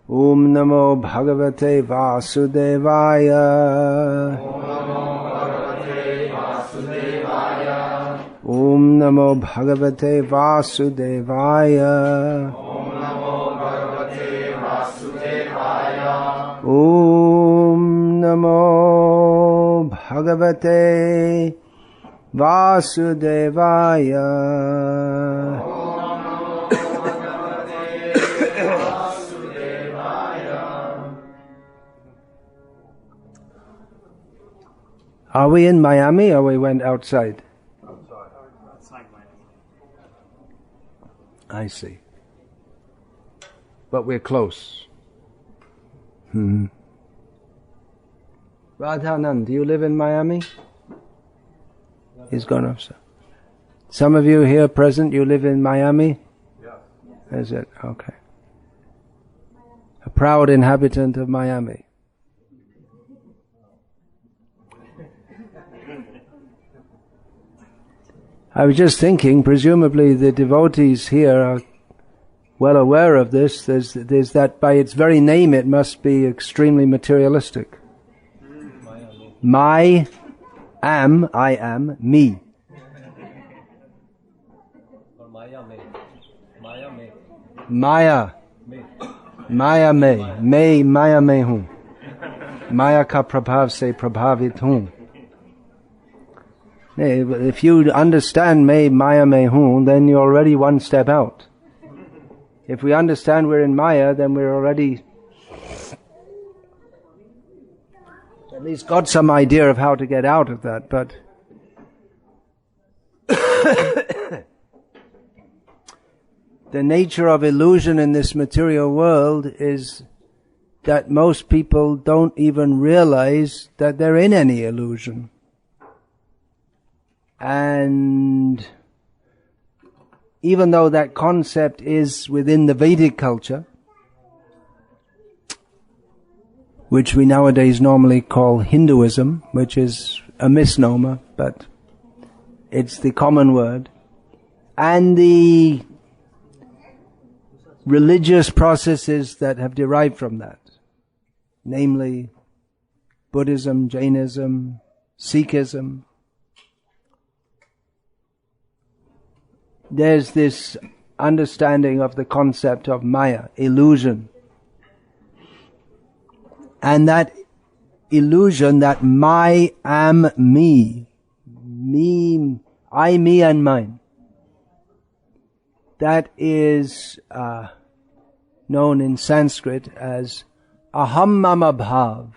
Om Namo Bhagavate Vasudevaya. Om Namo Bhagavate Vasudevaya. Om Namo Bhagavate Vasudevaya. Are we in Miami or we went outside? Outside Miami. I see. But we're close. Radhanand, do you live in Miami? He's gone off. Some of you here present, you live in Miami? Yeah. Is it? Okay. A proud inhabitant of Miami. I was just thinking, presumably the devotees here are well aware of this. There's that, by its very name, it must be extremely materialistic. I am, me. Maya. Maya मैं माया में हूँ. माया का प्रभाव से प्रभावित हूँ. If you understand मैं माया में हूँ, then you're already one step out. If we understand we're in Maya, then we're already at least got some idea of how to get out of that. But the nature of illusion in this material world is that most people don't even realize that they're in any illusion. And even though that concept is within the Vedic culture, which we nowadays normally call Hinduism, which is a misnomer, but it's the common word, and the religious processes that have derived from that, namely Buddhism, Jainism, Sikhism, there's this understanding of the concept of Maya, illusion. And that illusion, that my am me, I, me and mine, that is known in Sanskrit as aham mama bhav.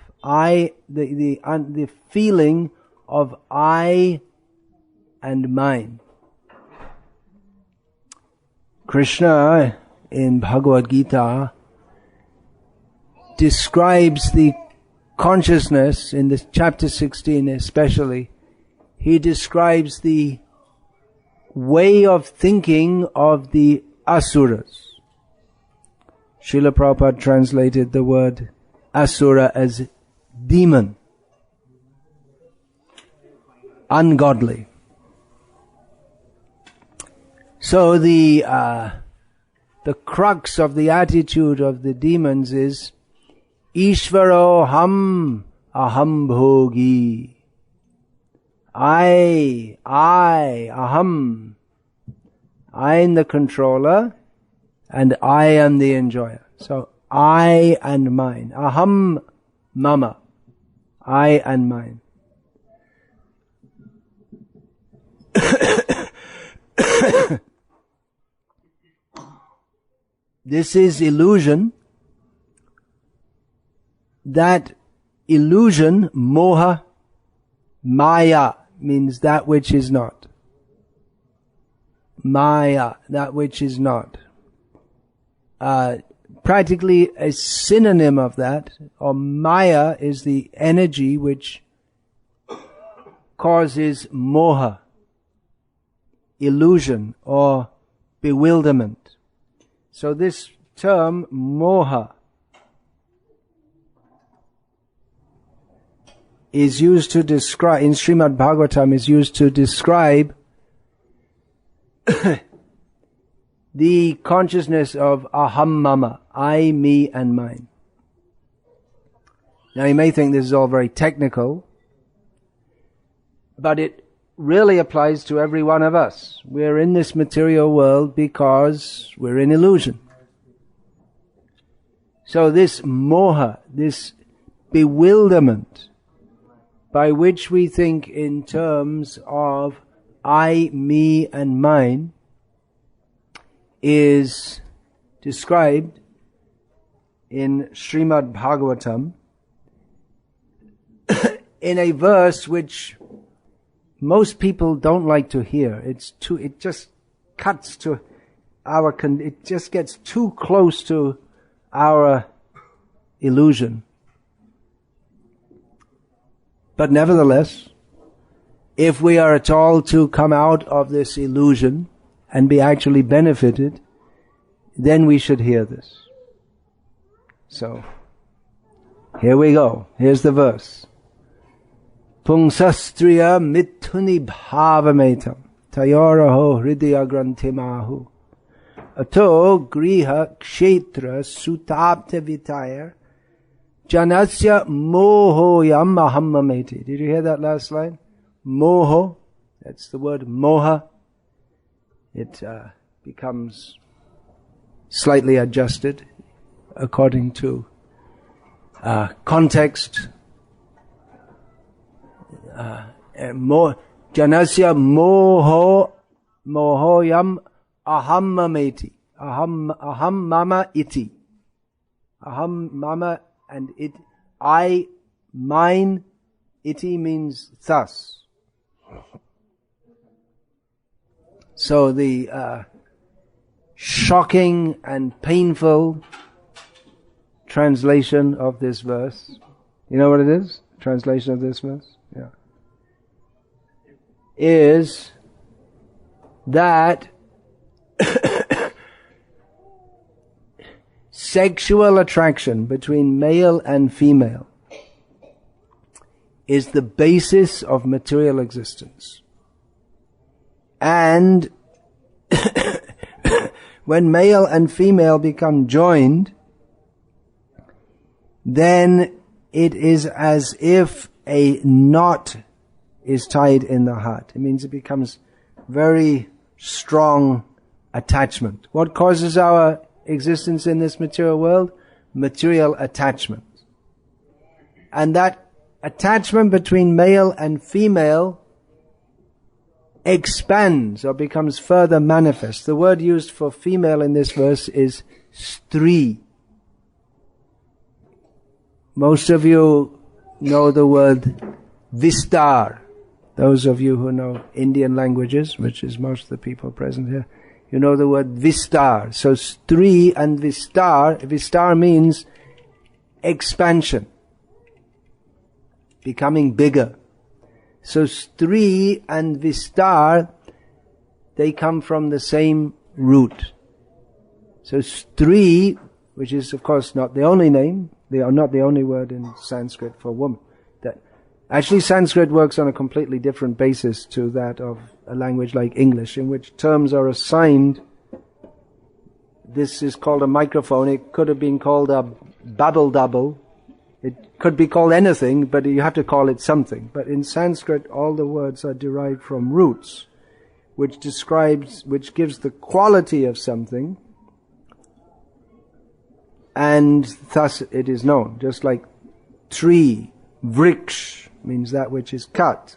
The feeling of I and mine. Krishna in Bhagavad Gita describes the consciousness, in the chapter 16 especially, he describes the way of thinking of the asuras. Srila Prabhupada translated the word asura as demon, ungodly. So the crux of the attitude of the demons is Ishvaro ham aham bhogi. I, aham. I am the controller and I am the enjoyer. So I and mine. Aham mama. I and mine. This is illusion. That illusion, moha, maya, means that which is not. Maya, that which is not. Practically a synonym of that, or maya, is the energy which causes moha, illusion or bewilderment. So this term, moha, is used to describe, in Srimad Bhagavatam, is used to describe the consciousness of aham mama, I, me and mine. Now you may think this is all very technical, but it really applies to every one of us. We're in this material world because we're in illusion. So this moha, this bewilderment, by which we think in terms of I, me and mine, is described in Srimad Bhagavatam in a verse which most people don't like to hear. It just cuts to it just gets too close to our illusion. But nevertheless, if we are at all to come out of this illusion and be actually benefited, then we should hear this. So, here we go. Here's the verse. Pungsastriya mithuni bhavametam tayoraho hridaya grantimahu ato griha kshetra sutapta vitaya janasya mohoyam ahammameti. Did you hear that last line? Moho, that's the word moha. It becomes slightly adjusted according to context. Janasya mohoyam ahammameti. Aham mama iti. Aham mama and it, I, mine, iti means thus. So the shocking and painful translation of this verse, you know what it is? Translation of this verse? Yeah. Is that sexual attraction between male and female is the basis of material existence. And when male and female become joined, then it is as if a knot is tied in the heart. It means it becomes very strong attachment. What causes our existence in this material world? Material attachment. And that attachment between male and female expands or becomes further manifest. The word used for female in this verse is stri. Most of you know the word vistar. Those of you who know Indian languages, which is most of the people present here, you know the word vistar. So stri and vistar means expansion, becoming bigger. So stri and vistar, they come from the same root. So stri, which is of course not the only name, they are not the only word in Sanskrit for woman. Actually, Sanskrit works on a completely different basis to that of a language like English, in which terms are assigned. This is called a microphone. It could have been called a babble double. It could be called anything, but you have to call it something. But in Sanskrit, all the words are derived from roots, which gives the quality of something, and thus it is known. Just like tree, vriksh, means that which is cut,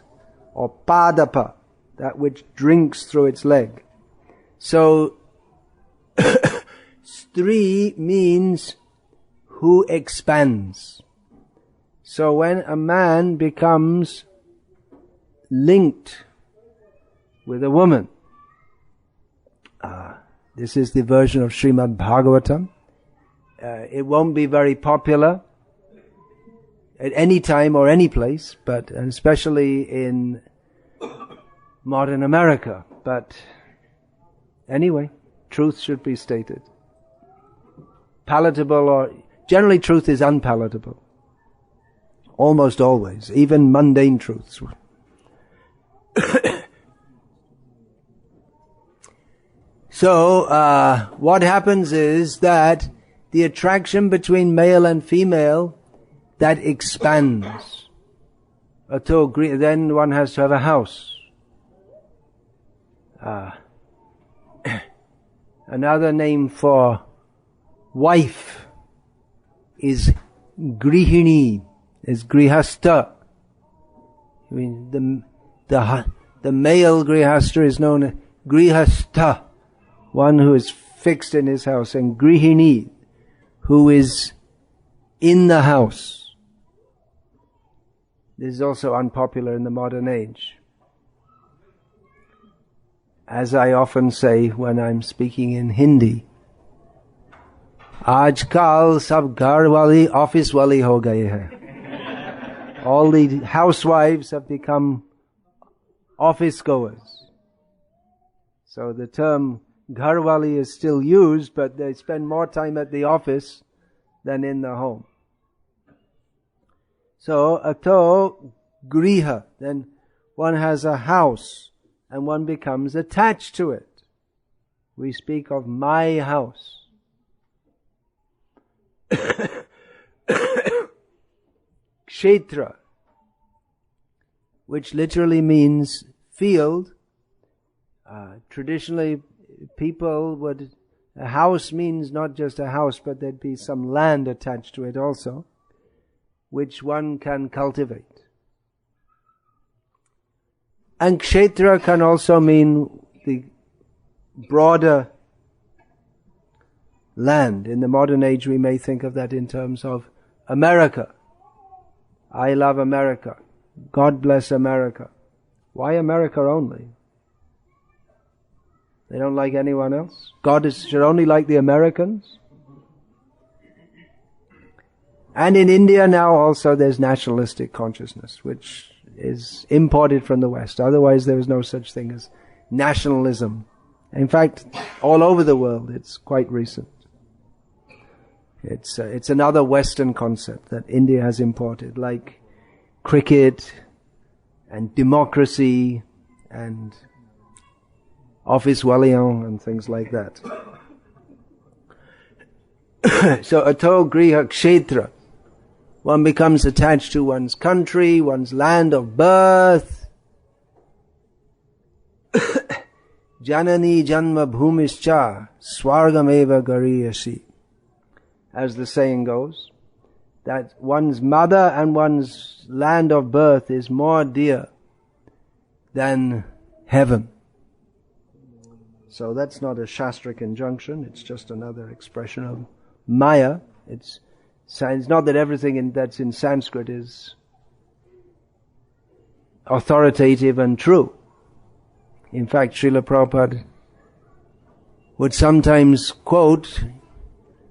or padapa, that which drinks through its leg. So, stri means who expands. So when a man becomes linked with a woman, this is the version of Srimad Bhagavatam. It won't be very popular at any time or any place, but especially in modern America. But anyway, truth should be stated. Palatable or generally truth is unpalatable. Almost always, even mundane truths. So, what happens is that the attraction between male and female, that expands. Then one has to have a house. Another name for wife is grihini, is grihastha. I mean, the male grihastha is known as grihastha, one who is fixed in his house, and grihini, who is in the house. This is also unpopular in the modern age. As I often say when I'm speaking in Hindi, Aajkal sab ghar wali office wali ho gaye hai. All the housewives have become office goers. So the term ghar wali is still used, but they spend more time at the office than in the home. So ato griha, then one has a house and one becomes attached to it. We speak of my house. Kshetra, which literally means field. Traditionally, a house means not just a house, but there'd be some land attached to it also, which one can cultivate. And kshetra can also mean the broader land. In the modern age, we may think of that in terms of America. I love America. God bless America. Why America only? They don't like anyone else? God should only like the Americans? And in India now also there's nationalistic consciousness, which is imported from the West. Otherwise there was no such thing as nationalism. In fact, all over the world it's quite recent. It's another Western concept that India has imported, like cricket and democracy and office walion and things like that. So ato griha kshetra, one becomes attached to one's country, one's land of birth. Janani janma bhumischa swargameva gariyasi. As the saying goes, that one's mother and one's land of birth is more dear than heaven. So that's not a Shastric injunction, it's just another expression of Maya. It's not that everything that's in Sanskrit is authoritative and true. In fact, Srila Prabhupada would sometimes quote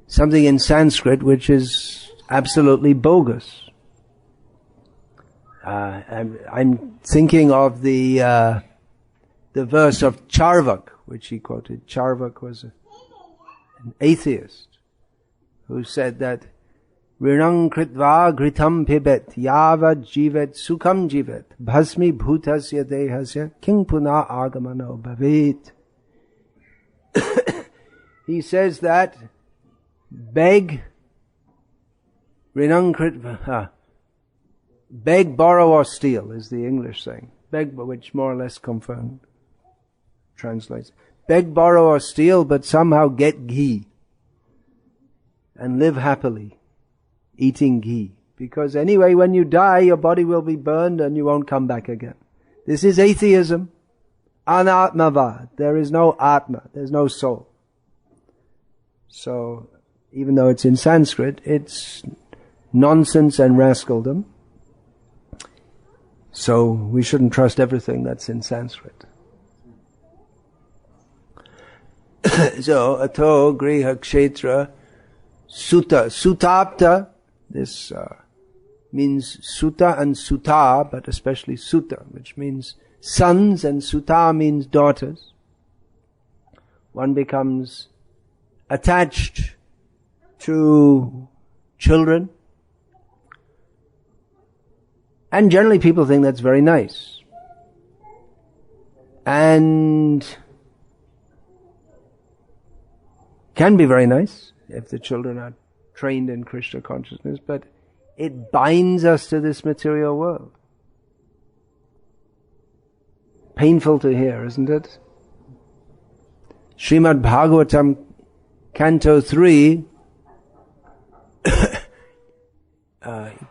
something in Sanskrit which is absolutely bogus. I'm thinking of the verse of Charvak, which he quoted. Charvak was an atheist who said that Rinang kritva gritam pibet yavad jivet sukham jivet bhasmi bhutasya dehasya king puna agamano bhavit. He says that beg, borrow or steal is the English saying. Beg, which more or less confirmed translates. Beg, borrow or steal, but somehow get ghee and live happily eating ghee. Because anyway, when you die, your body will be burned and you won't come back again. This is atheism. Anatmavad. There is no Atma. There's no soul. So, even though it's in Sanskrit, it's nonsense and rascaldom. So, we shouldn't trust everything that's in Sanskrit. So, ato griha kshetra sutta. Sutapta, this means sutta and sutta, but especially sutta, which means sons, and sutta means daughters. One becomes attached to children. And generally people think that's very nice. And can be very nice if the children are trained in Krishna consciousness, but it binds us to this material world. Painful to hear, isn't it? Srimad Bhagavatam, Canto 3,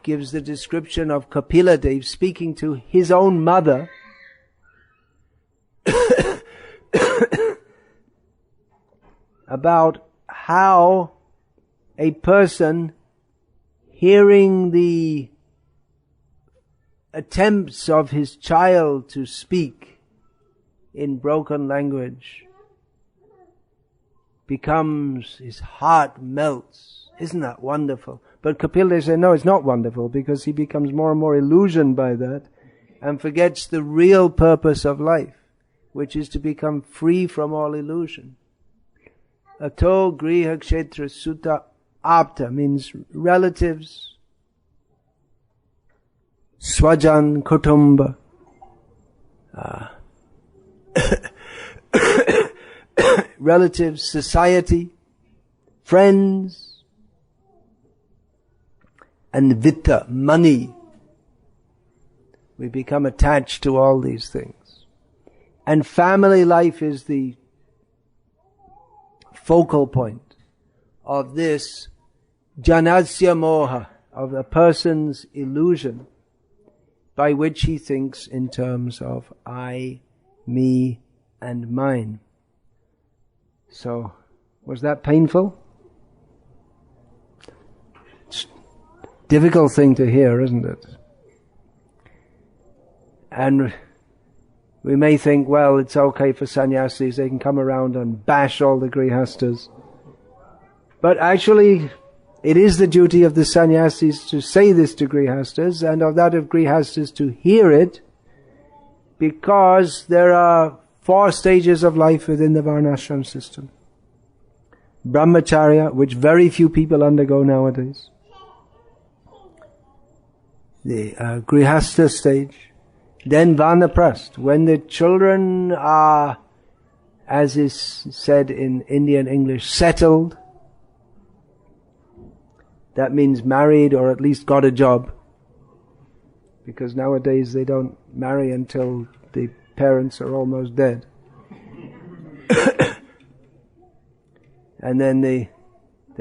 gives the description of Kapila Dev speaking to his own mother about how a person hearing the attempts of his child to speak in broken language his heart melts. Isn't that wonderful? But Kapila said, no, it's not wonderful, because he becomes more and more illusioned by that and forgets the real purpose of life, which is to become free from all illusion. Ato griha kshetra sutta apta means relatives, swajan kutumba, relatives, society, friends, and vitta, money. We become attached to all these things. And family life is the focal point of this janasya moha, of a person's illusion, by which he thinks in terms of I, me, and mine. So, was that painful? It's a difficult thing to hear, isn't it? And we may think, well, it's okay for sannyasis, they can come around and bash all the grihastas. But actually, it is the duty of the sannyasis to say this to grihastas, and of that of grihastas to hear it, because there are 4 stages of life within the varnashram system. Brahmacharya, which very few people undergo nowadays. The grihastha stage. Then vanaprastha, when the children are, as is said in Indian English, settled. That means married or at least got a job. Because nowadays they don't marry until the parents are almost dead. And then they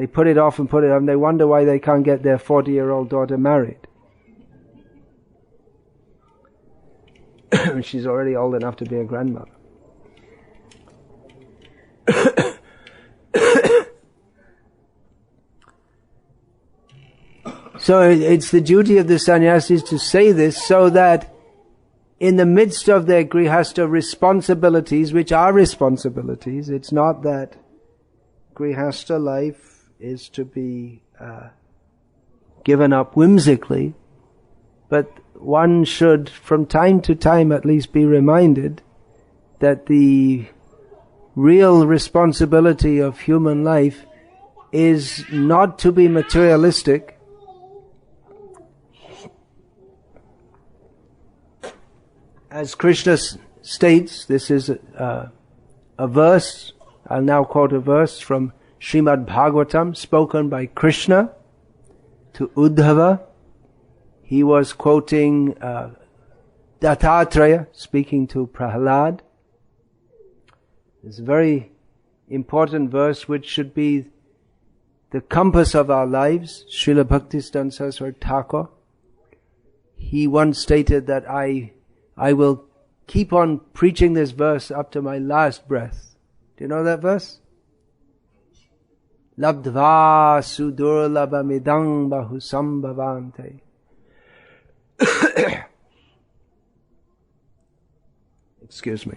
put it off and put it on. They wonder why they can't get their 40-year-old daughter married. She's already old enough to be a grandmother. So it's the duty of the sannyasis to say this, so that in the midst of their grihastha responsibilities, which are responsibilities, it's not that grihastha life is to be given up whimsically, but one should from time to time at least be reminded that the real responsibility of human life is not to be materialistic, as Krishna states. This is a verse. I'll now quote a verse from Srimad Bhagavatam, spoken by Krishna to Uddhava. He was quoting Dattatreya, speaking to Prahlad. It's a very important verse which should be the compass of our lives. Srila Bhaktisiddhanta Saraswati Thakur, he once stated that I will keep on preaching this verse up to my last breath. Do you know that verse? Labdva sudurlabhamidang bahusambhavante. Excuse me.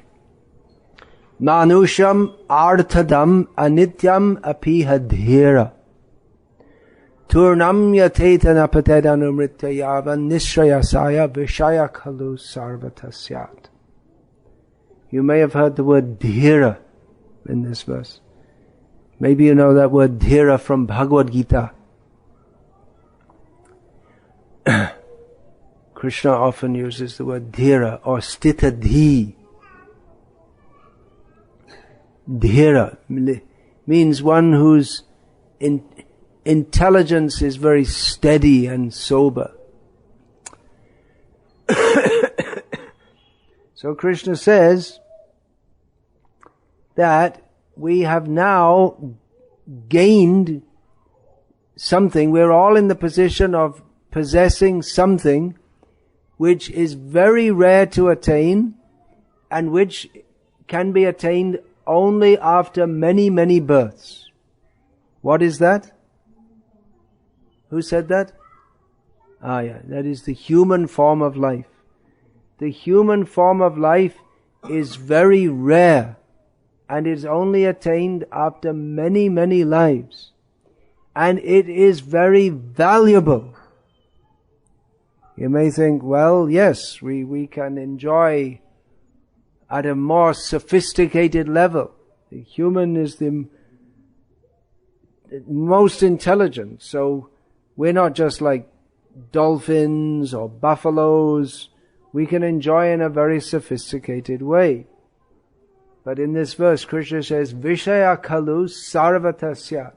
Manusham arthadam anityam apihadhira. Turnam yatetana patedanumrityayavan nishrayasaya vishaya khalu sarvatasyat. You may have heard the word dhira in this verse. Maybe you know that word dhira from Bhagavad Gita. Krishna often uses the word dhira or stitadhi. Dhira means one whose intelligence is very steady and sober. So Krishna says that we have now gained something. We're all in the position of possessing something which is very rare to attain and which can be attained only after many, many births. What is that? Who said that? That is the human form of life. The human form of life is very rare and is only attained after many, many lives. And it is very valuable. You may think, well, yes, we can enjoy at a more sophisticated level. The human is the most intelligent, so we're not just like dolphins or buffaloes. We can enjoy in a very sophisticated way. But in this verse, Krishna says, Vishaya Kalu Sarvatasyat.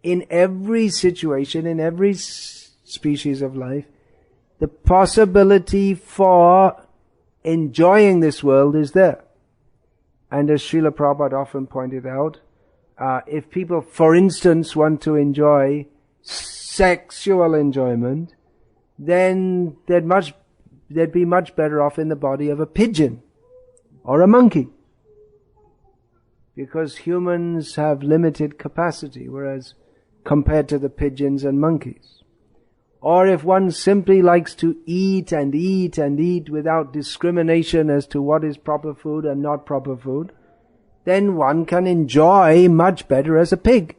In every situation, in every species of life, the possibility for enjoying this world is there. And as Srila Prabhupada often pointed out, if people, for instance, want to enjoy sexual enjoyment, then they'd be much better off in the body of a pigeon or a monkey. Because humans have limited capacity, whereas compared to the pigeons and monkeys. Or if one simply likes to eat and eat and eat without discrimination as to what is proper food and not proper food, then one can enjoy much better as a pig.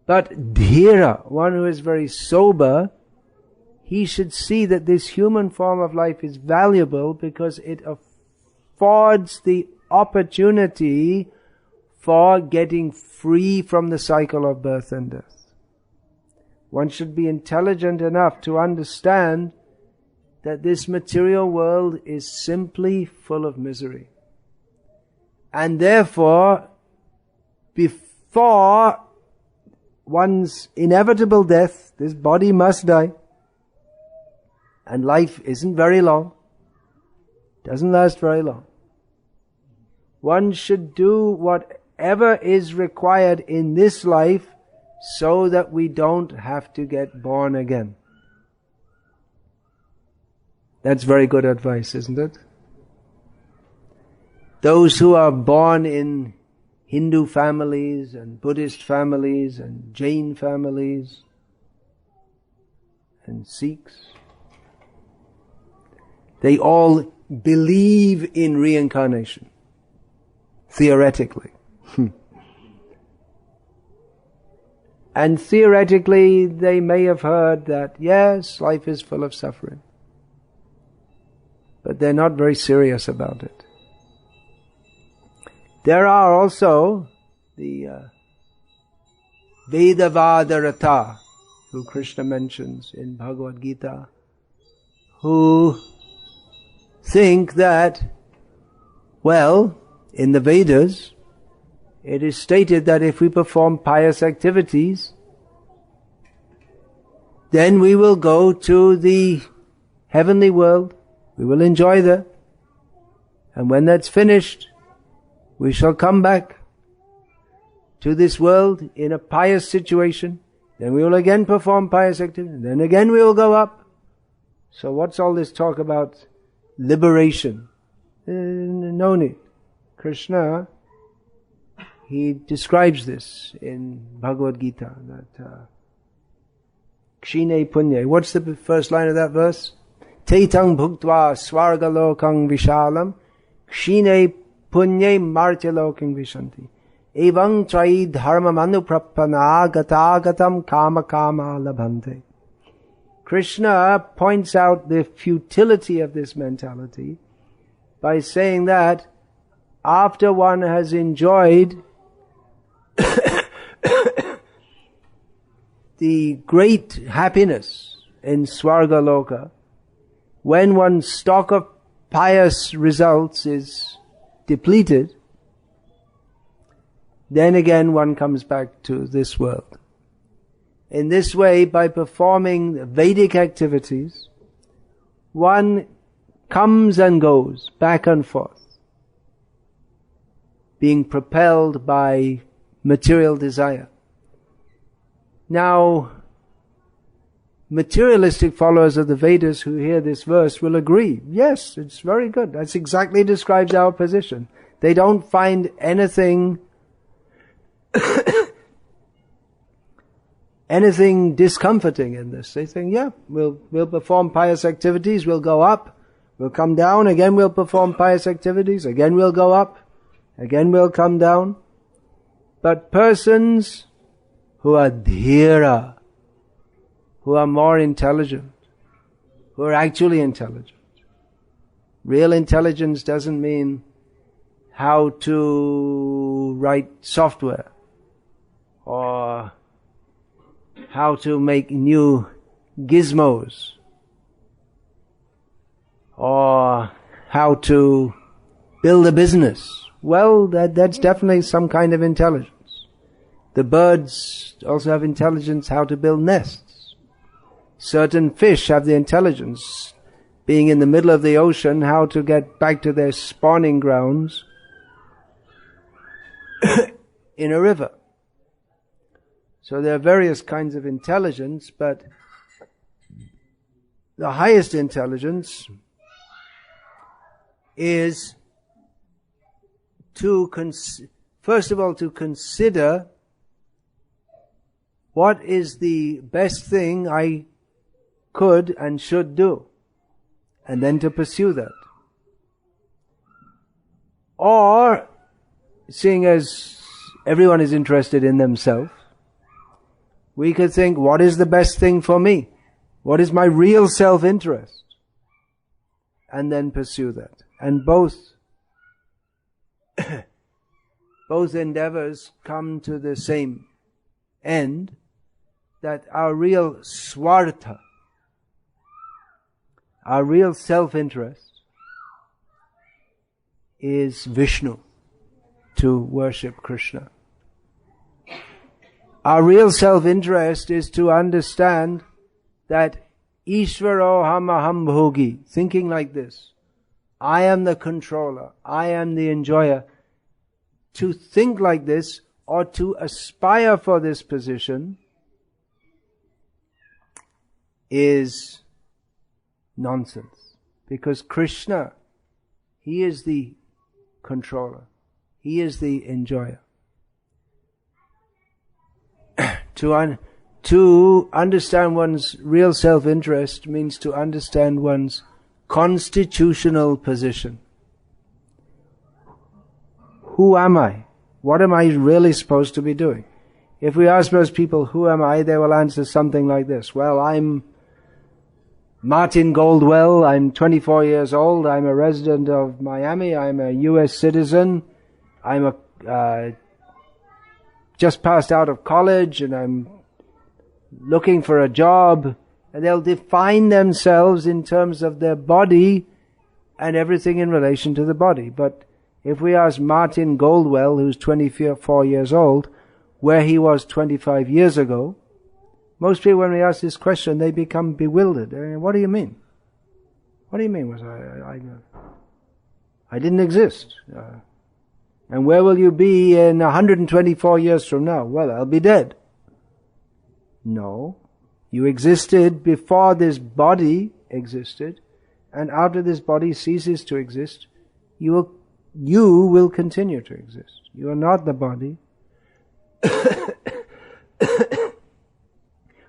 But dhira, one who is very sober, he should see that this human form of life is valuable because it affords the opportunity for getting free from the cycle of birth and death. One should be intelligent enough to understand that this material world is simply full of misery. And therefore, before one's inevitable death, this body must die. And life isn't very long. Doesn't last very long. One should do whatever is required in this life so that we don't have to get born again. That's very good advice, isn't it? Those who are born in Hindu families and Buddhist families and Jain families and Sikhs, they all believe in reincarnation, theoretically. And theoretically, they may have heard that, yes, life is full of suffering. But they're not very serious about it. There are also the Vedavadarata, who Krishna mentions in Bhagavad Gita, who think that, well, in the Vedas, it is stated that if we perform pious activities, then we will go to the heavenly world, we will enjoy that, and when that's finished, we shall come back to this world in a pious situation, then we will again perform pious activities, then again we will go up. So what's all this talk about liberation? No need. Krishna, he describes this in Bhagavad Gita, that Kshine Punya. What's the first line of that verse? Tetang bhuktva swargalokang vishalam Kshine Punye martyalokang vishanti Evang trai dharma manuprapana gatagatam kama kama labhante. Krishna points out the futility of this mentality by saying that after one has enjoyed the great happiness in Swargaloka, when one's stock of pious results is depleted, then again one comes back to this world. In this way, by performing Vedic activities, one comes and goes, back and forth, being propelled by material desire. Now, materialistic followers of the Vedas who hear this verse will agree, yes, it's very good. That's exactly describes our position. They don't find anything anything discomforting in this. They think, yeah, we'll perform pious activities, we'll go up, we'll come down, again we'll perform pious activities, again we'll go up, again we'll come down. But persons who are dhira, who are more intelligent, who are actually intelligent. Real intelligence doesn't mean how to write software or how to make new gizmos or how to build a business. Well, that's definitely some kind of intelligence. The birds also have intelligence how to build nests. Certain fish have the intelligence, being in the middle of the ocean, how to get back to their spawning grounds in a river. So there are various kinds of intelligence, but the highest intelligence is to first of all to consider what is the best thing I could and should do, and then to pursue that. Or, seeing as everyone is interested in themselves, we could think, what is the best thing for me? What is my real self-interest? And then pursue that. And both endeavors come to the same end, that our real swartha, our real self-interest, is Vishnu, to worship Krishna. Our real self-interest is to understand that Ishvaro ham aham bhogi, thinking like this, I am the controller, I am the enjoyer. To think like this or to aspire for this position is nonsense. Because Krishna, He is the controller. He is the enjoyer. To understand one's real self-interest means to understand one's constitutional position. Who am I? What am I really supposed to be doing? If we ask most people, who am I? They will answer something like this. Well, I'm Martin Goldwell, I'm 24 years old, I'm a resident of Miami, I'm a US citizen, I'm just passed out of college and I'm looking for a job. And they'll define themselves in terms of their body and everything in relation to the body. But if we ask Martin Goldwell, who's 24 years old, where he was 25 years ago, most people, when we ask this question, they become bewildered. What do you mean? What do you mean? I didn't exist. And where will you be in 124 years from now? Well, I'll be dead. No. You existed before this body existed, and after this body ceases to exist, you will continue to exist. You are not the body.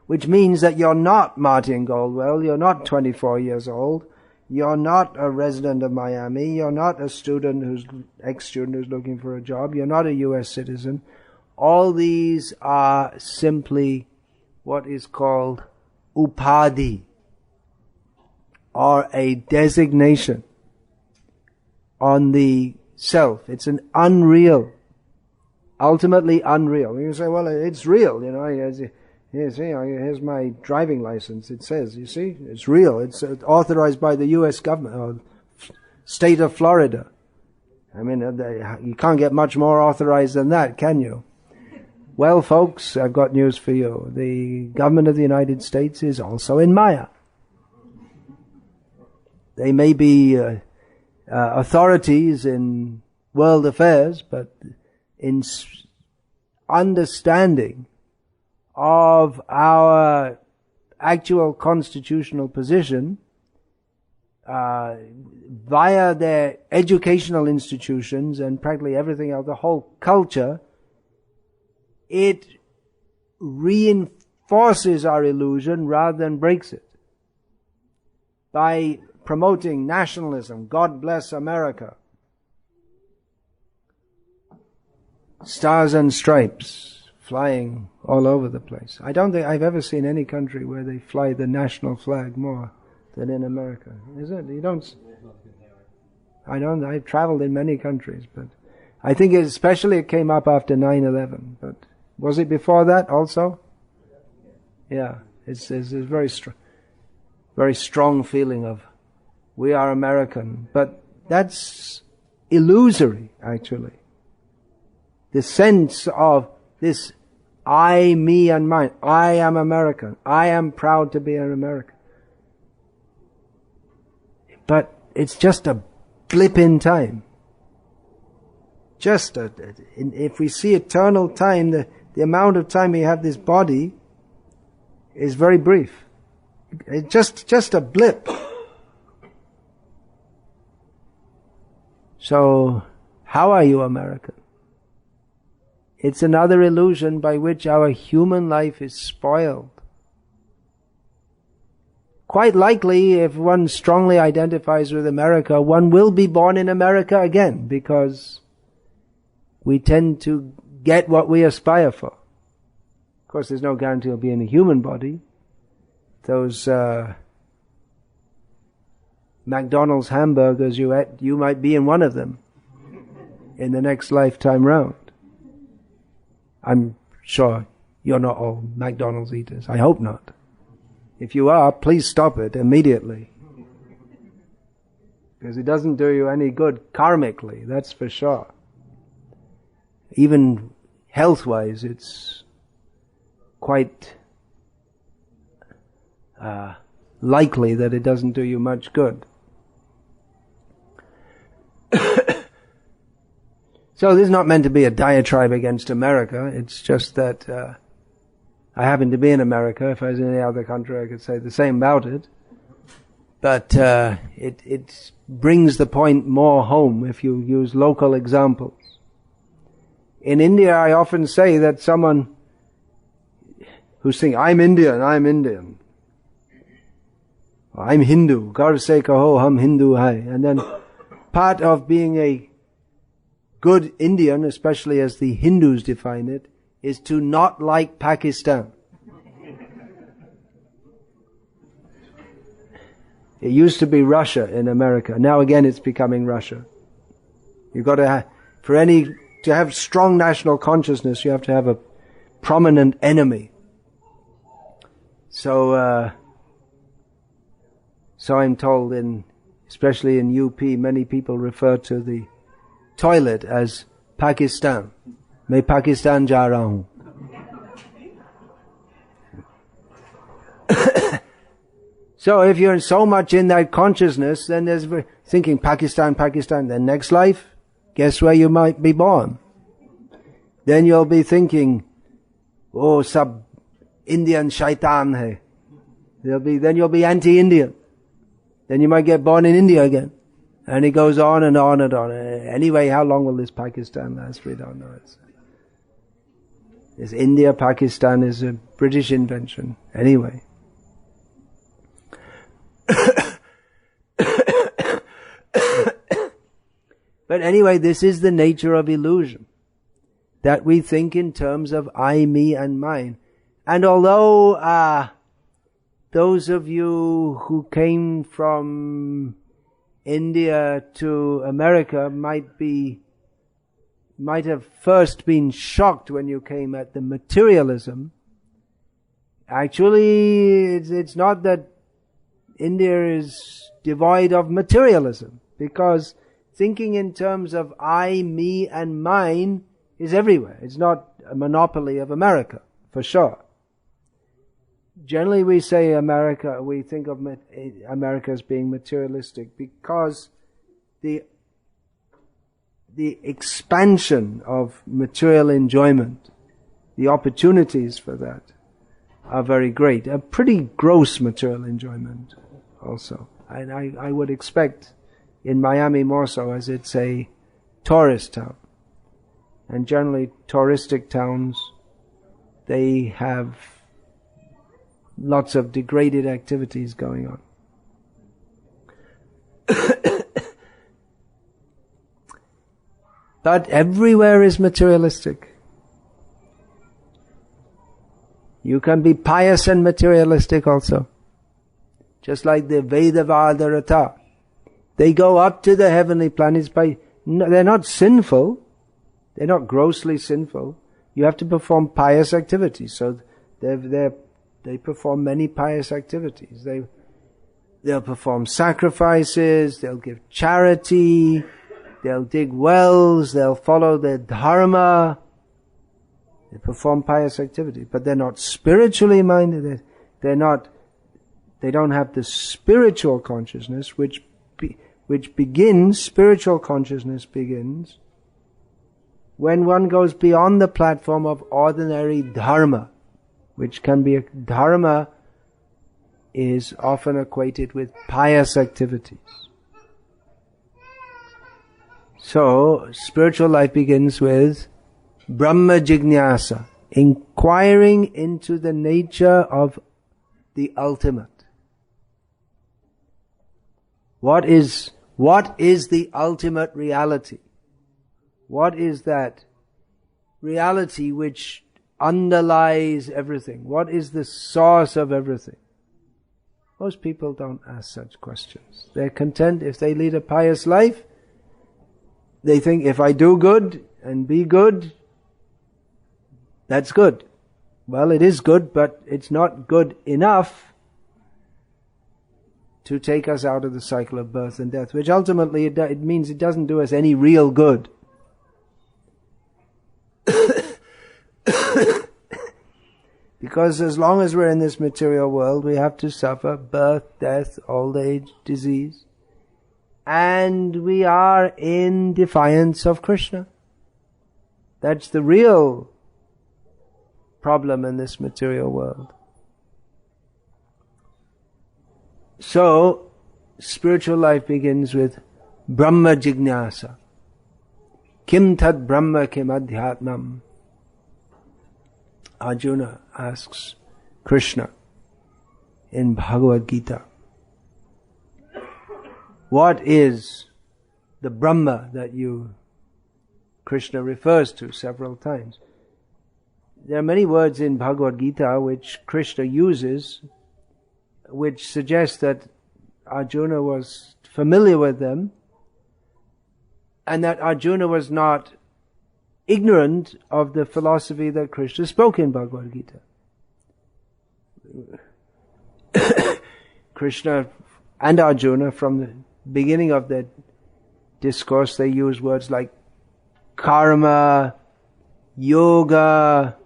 Which means that you're not Martin Goldwell, you're not 24 years old, you're not a resident of Miami, you're not a ex-student who's looking for a job, you're not a US citizen. All these are simply what is called upadhi, or a designation on the self. It's an unreal, ultimately unreal. You say, well, it's real, here's my driving license. It says, you see, it's real. It's authorized by the U.S. government, or state of Florida. I mean, you can't get much more authorized than that, can you? Well, folks, I've got news for you. The government of the United States is also in Maya. They may be authorities in world affairs, but in understanding of our actual constitutional position, via their educational institutions and practically everything else, the whole culture, it reinforces our illusion rather than breaks it. By promoting nationalism, God bless America, stars and stripes flying all over the place. I don't think I've ever seen any country where they fly the national flag more than in America. Is it? You don't? I've traveled in many countries, but I think especially it came up after 9/11. But was it before that also? Yeah, it's a very strong feeling of we are American, but that's illusory actually. The sense of this I, me and mine. I am American. I am proud to be an American. But it's just a blip in time. If we see eternal time, the amount of time we have this body is very brief. It's just a blip. So, how are you American? It's another illusion by which our human life is spoiled. Quite likely, if one strongly identifies with America, one will be born in America again, because we tend to get what we aspire for. Of course, there's no guarantee it'll be in a human body. Those McDonald's hamburgers you ate, you might be in one of them in the next lifetime round. I'm sure you're not all McDonald's eaters. I hope not. If you are, please stop it immediately. Because it doesn't do you any good karmically, that's for sure. Even health-wise, it's quite likely that it doesn't do you much good. So this is not meant to be a diatribe against America. It's just that I happen to be in America. If I was in any other country, I could say the same about it. But it brings the point more home if you use local examples. In India, I often say that someone who's saying, I'm Indian, or I'm Hindu, Gar se kaho hum Hindu hai. And then part of being a good Indian, especially as the Hindus define it, is to not like Pakistan. It used to be Russia in America. Now again it's becoming Russia. You've got to to have strong national consciousness, you have to have a prominent enemy. So I'm told especially in UP, many people refer to the toilet as Pakistan. Main Pakistan ja raha hoon. So if you're so much in that consciousness, then there's thinking Pakistan, then next life, guess where you might be born? Then you'll be thinking, oh, sab Indian shaitan hai. Then you'll be anti-Indian. Then you might get born in India again. And it goes on and on and on. Anyway, how long will this Pakistan last? We don't know. This India, Pakistan is a British invention. Anyway. But anyway, this is the nature of illusion. That we think in terms of I, me and mine. And although those of you who came from India to America might have first been shocked when you came at the materialism, actually it's not that India is devoid of materialism, because thinking in terms of I, me, and mine is everywhere. It's not a monopoly of America, for sure. Generally we say America, we think of America as being materialistic because the expansion of material enjoyment, the opportunities for that are very great. A pretty gross material enjoyment also. And I would expect in Miami more so, as it's a tourist town. And generally touristic towns, they have lots of degraded activities going on. But everywhere is materialistic. You can be pious and materialistic also. Just like the Vedavadarata. They go up to the heavenly planets by, they're not sinful. They're not grossly sinful. You have to perform pious activities. So they perform many pious activities. They'll perform sacrifices, they'll give charity, they'll dig wells, they'll follow their dharma. They perform pious activities, but they're not spiritually minded. They don't have the spiritual consciousness, spiritual consciousness begins when one goes beyond the platform of ordinary dharma, which can be dharma is often equated with pious activities. So, spiritual life begins with Brahma Jignasa, inquiring into the nature of the ultimate. What is the ultimate reality? What is that reality which underlies everything? What is the source of everything? Most people don't ask such questions. They're content if they lead a pious life. They think if I do good and be good, that's good. Well, it is good, but it's not good enough to take us out of the cycle of birth and death, which ultimately it means it doesn't do us any real good. Because as long as we're in this material world, we have to suffer birth, death, old age, disease. And we are in defiance of Krishna. That's the real problem in this material world. So, spiritual life begins with Brahma Jignasa. Kim tad Brahma kim adhyatmam. Arjuna asks Krishna in Bhagavad Gita, what is the Brahma that Krishna refers to several times? There are many words in Bhagavad Gita which Krishna uses, which suggest that Arjuna was familiar with them, and that Arjuna was not ignorant of the philosophy that Krishna spoke in Bhagavad Gita. Krishna and Arjuna, from the beginning of their discourse, they use words like karma, yoga,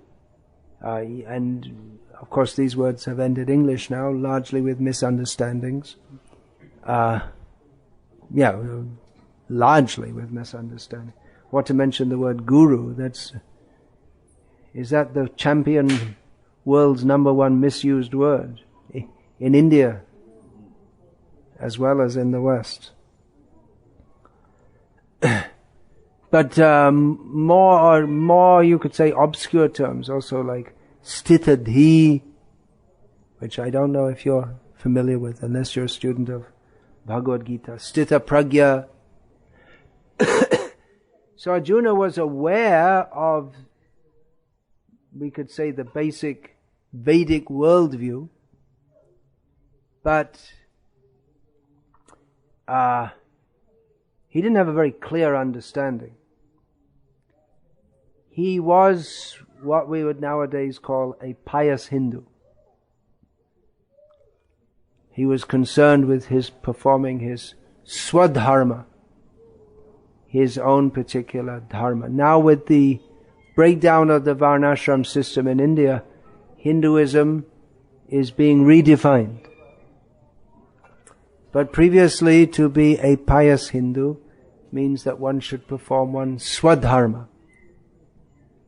and of course these words have entered English now, largely with misunderstandings. Largely with misunderstanding. What to mention the word guru, is that the champion world's #1 misused word in India as well as in the West. But more you could say obscure terms also, like stitadhi, which I don't know if you're familiar with unless you're a student of Bhagavad Gita. Stita pragya. So Arjuna was aware of, we could say, the basic Vedic worldview, but he didn't have a very clear understanding. He was what we would nowadays call a pious Hindu. He was concerned with performing his swadharma, his own particular dharma. Now with the breakdown of the Varnashram system in India, Hinduism is being redefined. But previously, to be a pious Hindu means that one should perform one's swadharma,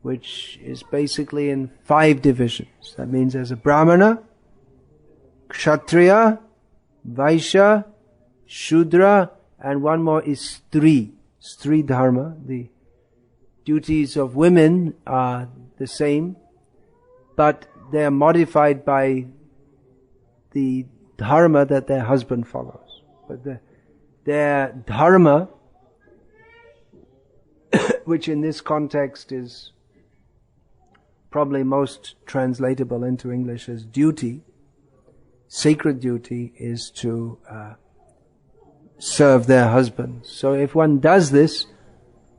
which is basically in 5 divisions. That means there's a Brahmana, Kshatriya, Vaishya, Shudra, and one more is Stri. Stri Dharma. The duties of women are the same, but they are modified by the dharma that their husband follows. But their dharma, which in this context is probably most translatable into English as duty, sacred duty, is to serve their husbands. So if one does this,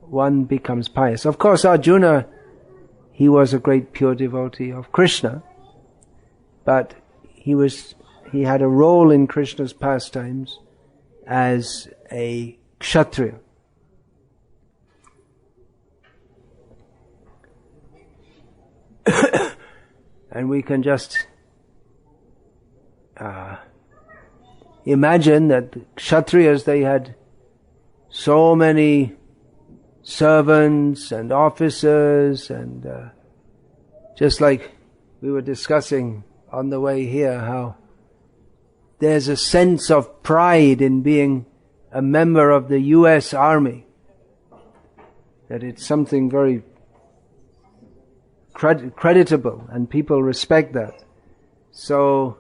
one becomes pious. Of course, Arjuna, he was a great pure devotee of Krishna, but he had a role in Krishna's pastimes as a kshatriya. And we can just imagine that the kshatriyas, they had so many servants and officers, and just like we were discussing on the way here, how there's a sense of pride in being a member of the US Army, that it's something very creditable and people respect that. So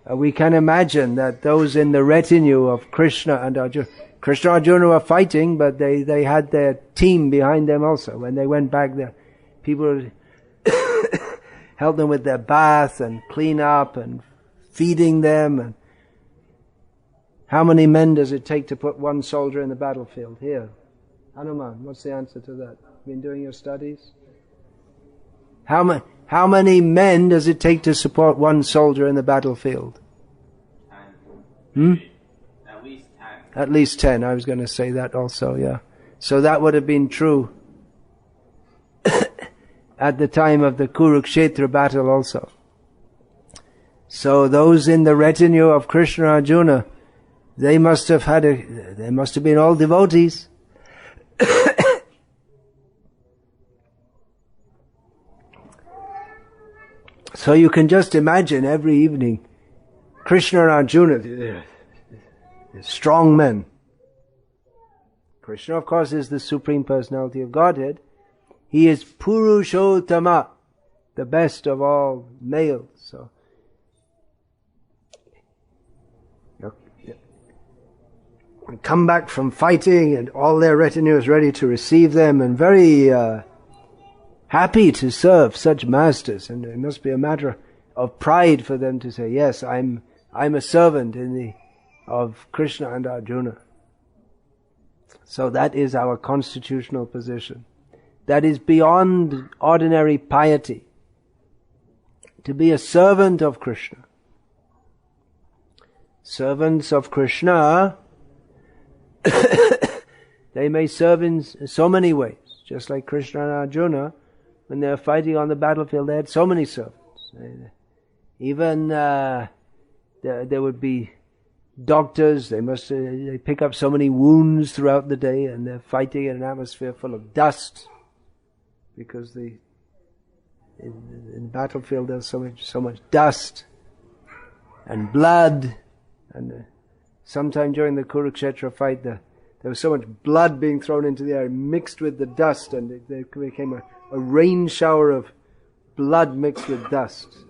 we can imagine that those in the retinue of Krishna and Arjuna, Krishna and Arjuna were fighting, but they had their team behind them also. When they went back there, people helped them with their bath and clean up and feeding them. And how many men does it take to put one soldier in the battlefield? Here, Hanuman, what's the answer to that? Been doing your studies? How many men does it take to support one soldier in the battlefield? 10. At least 10. At least 10. I was going to say that also, yeah. So that would have been true at the time of the Kurukshetra battle also. So those in the retinue of Krishna and Arjuna, they must have been all devotees. So you can just imagine every evening, Krishna and Arjuna, they're strong men. Krishna, of course, is the Supreme Personality of Godhead. He is Purushottama, the best of all males. So, come back from fighting, and all their retinue is ready to receive them, and very happy to serve such masters. And it must be a matter of pride for them to say, yes, I'm a servant of Krishna and Arjuna. So that is our constitutional position. That is beyond ordinary piety. To be a servant of Krishna. Servants of Krishna, they may serve in so many ways. Just like Krishna and Arjuna, when they were fighting on the battlefield, they had so many servants. Even there would be doctors. They pick up so many wounds throughout the day, and they're fighting in an atmosphere full of dust, because in the battlefield there's so much dust and blood. And sometime during the Kurukshetra fight, there was so much blood being thrown into the air, mixed with the dust, and there became a rain shower of blood mixed with dust.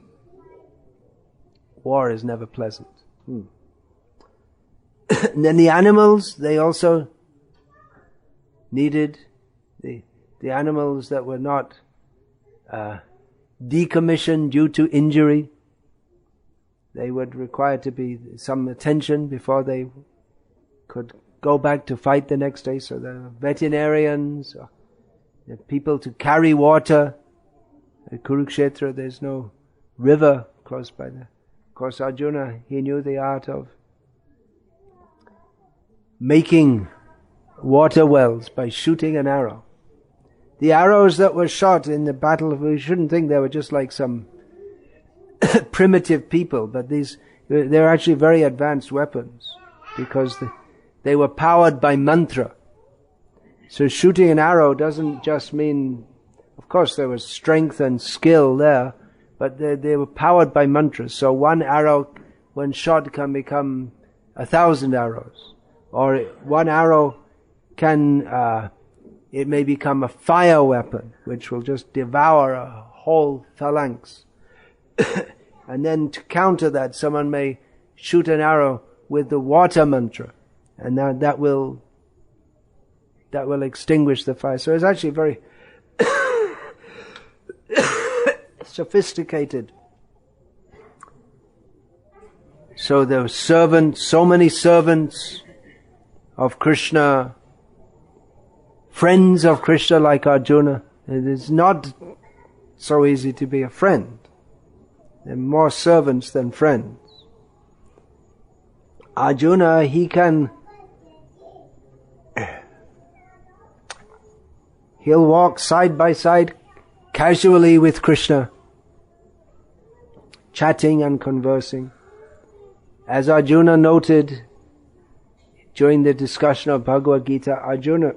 War is never pleasant. And then the animals, they also needed the animals that were not decommissioned due to injury. They would require to be some attention before they could go back to fight the next day. So the veterinarians, the people to carry water. At Kurukshetra, there's no river close by there. Of course, Arjuna, he knew the art of making water wells by shooting an arrow. The arrows that were shot in the battle, we shouldn't think they were just like some primitive people, but they're actually very advanced weapons because they were powered by mantra. So shooting an arrow doesn't just mean, of course there was strength and skill there, but they were powered by mantras. So one arrow, when shot, can become 1,000 arrows. Or one arrow it may become a fire weapon, which will just devour a whole phalanx. And then to counter that, someone may shoot an arrow with the water mantra, and that will extinguish the fire. So it's actually very sophisticated. So there were so many servants of Krishna, friends of Krishna like Arjuna. It is not so easy to be a friend. There are more servants than friends. Arjuna, he'll walk side by side casually with Krishna, chatting and conversing. As Arjuna noted during the discussion of Bhagavad Gita, Arjuna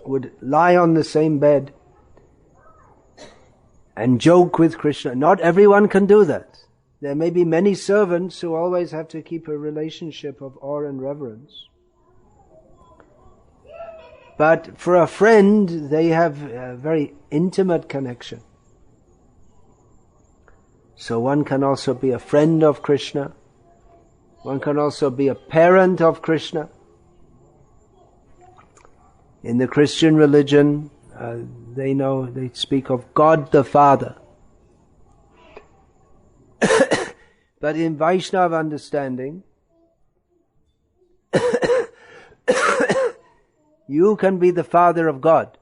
would lie on the same bed and joke with Krishna. Not everyone can do that. There may be many servants who always have to keep a relationship of awe and reverence. But for a friend, they have a very intimate connection. So one can also be a friend of Krishna. One can also be a parent of Krishna. In the Christian religion, they speak of God the Father. But in Vaishnava understanding, you can be the father of God.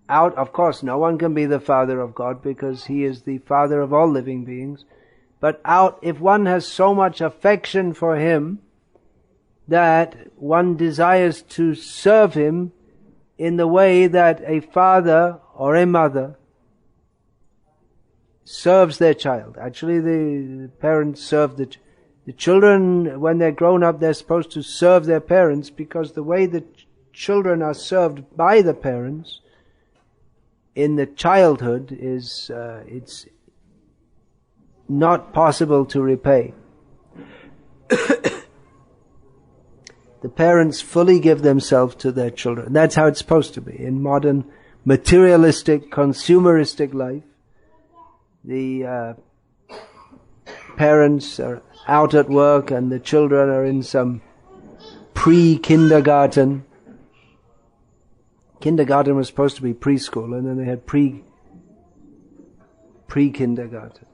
Of course, no one can be the father of God because He is the father of all living beings. But if one has so much affection for Him that one desires to serve Him in the way that a father or a mother serves their child. Actually, the parents serve the children. When they're grown up, they're supposed to serve their parents, because the way the children are served by the parents in the childhood is it's not possible to repay. The parents fully give themselves to their children. That's how it's supposed to be. In modern materialistic, consumeristic life, the parents are out at work and the children are in some pre-kindergarten. Kindergarten was supposed to be preschool, and then they had pre-kindergarten.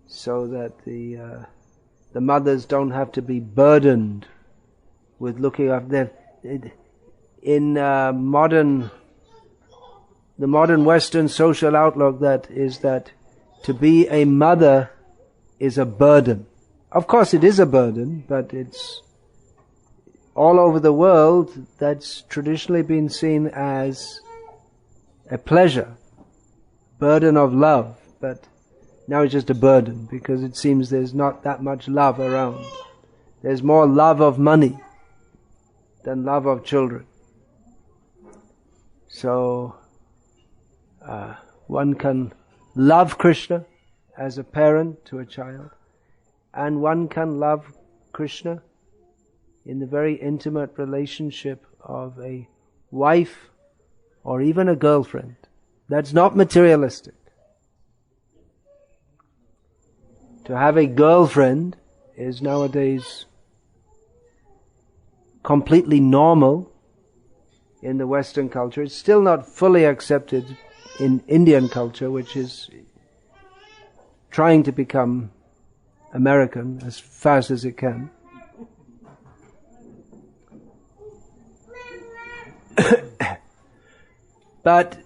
So that the mothers don't have to be burdened with looking after them. In the modern Western social outlook, that to be a mother is a burden. Of course it is a burden, but it's all over the world that's traditionally been seen as a pleasure, burden of love, but now it's just a burden because it seems there's not that much love around. There's more love of money than love of children. So one can love Krishna as a parent to a child, and one can love Krishna in the very intimate relationship of a wife or even a girlfriend. That's not materialistic. To have a girlfriend is nowadays completely normal in the Western culture. It's still not fully accepted in Indian culture, which is trying to become American as fast as it can. But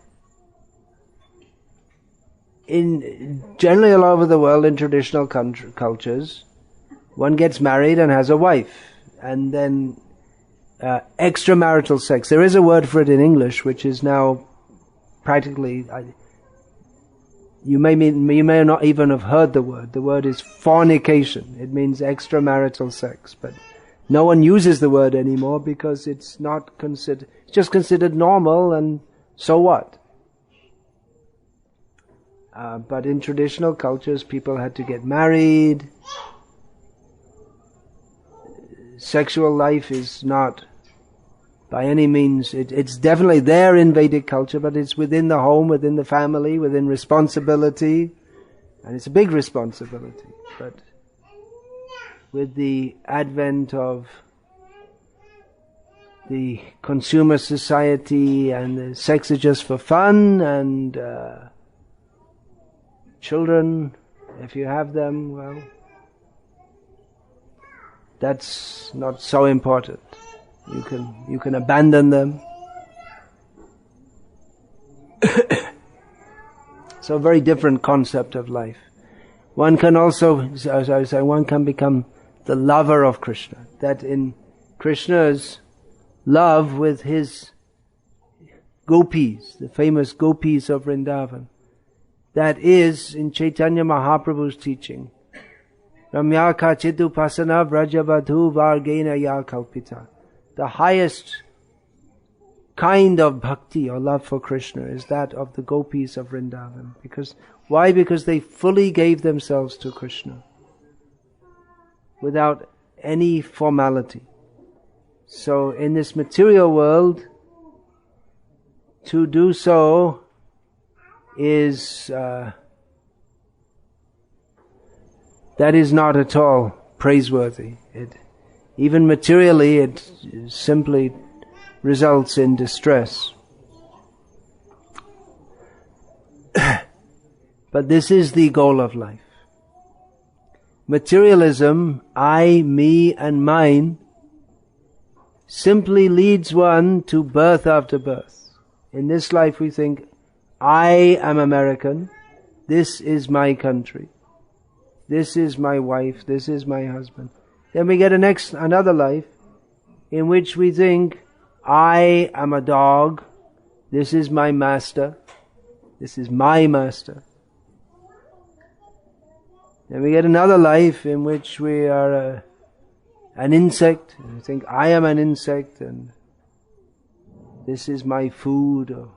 generally all over the world, in traditional cultures, one gets married and has a wife, and then extramarital sex. There is a word for it in English, which is now practically, you may not even have heard the word. The word is fornication. It means extramarital sex, but no one uses the word anymore because it's not considered. It's just considered normal, and so what? But in traditional cultures, people had to get married. Sexual life is not, by any means, it's definitely there in Vedic culture, but it's within the home, within the family, within responsibility, and it's a big responsibility. But with the advent of the consumer society, and the sex is just for fun, and children, if you have them, well, that's not so important. You can abandon them. So a very different concept of life. One can also, as I was saying, one can become the lover of Krishna. That in Krishna's love with his gopis, the famous gopis of Vrindavan, that is in Chaitanya Mahaprabhu's teaching. Ramya kachitu pasana vrajavadhu vargena ya kalpita. The highest kind of bhakti or love for Krishna is that of the gopis of Vrindavan. Why? Because they fully gave themselves to Krishna without any formality. So in this material world, to do so is that is not at all praiseworthy. Even materially, it simply results in distress. But this is the goal of life. Materialism, I, me and mine, simply leads one to birth after birth. In this life we think, I am American, this is my country, this is my wife, this is my husband. Then we get another life in which we think, I am a dog, this is my master, this is my master. Then we get another life in which we are an insect, and we think, I am an insect, and this is my food, or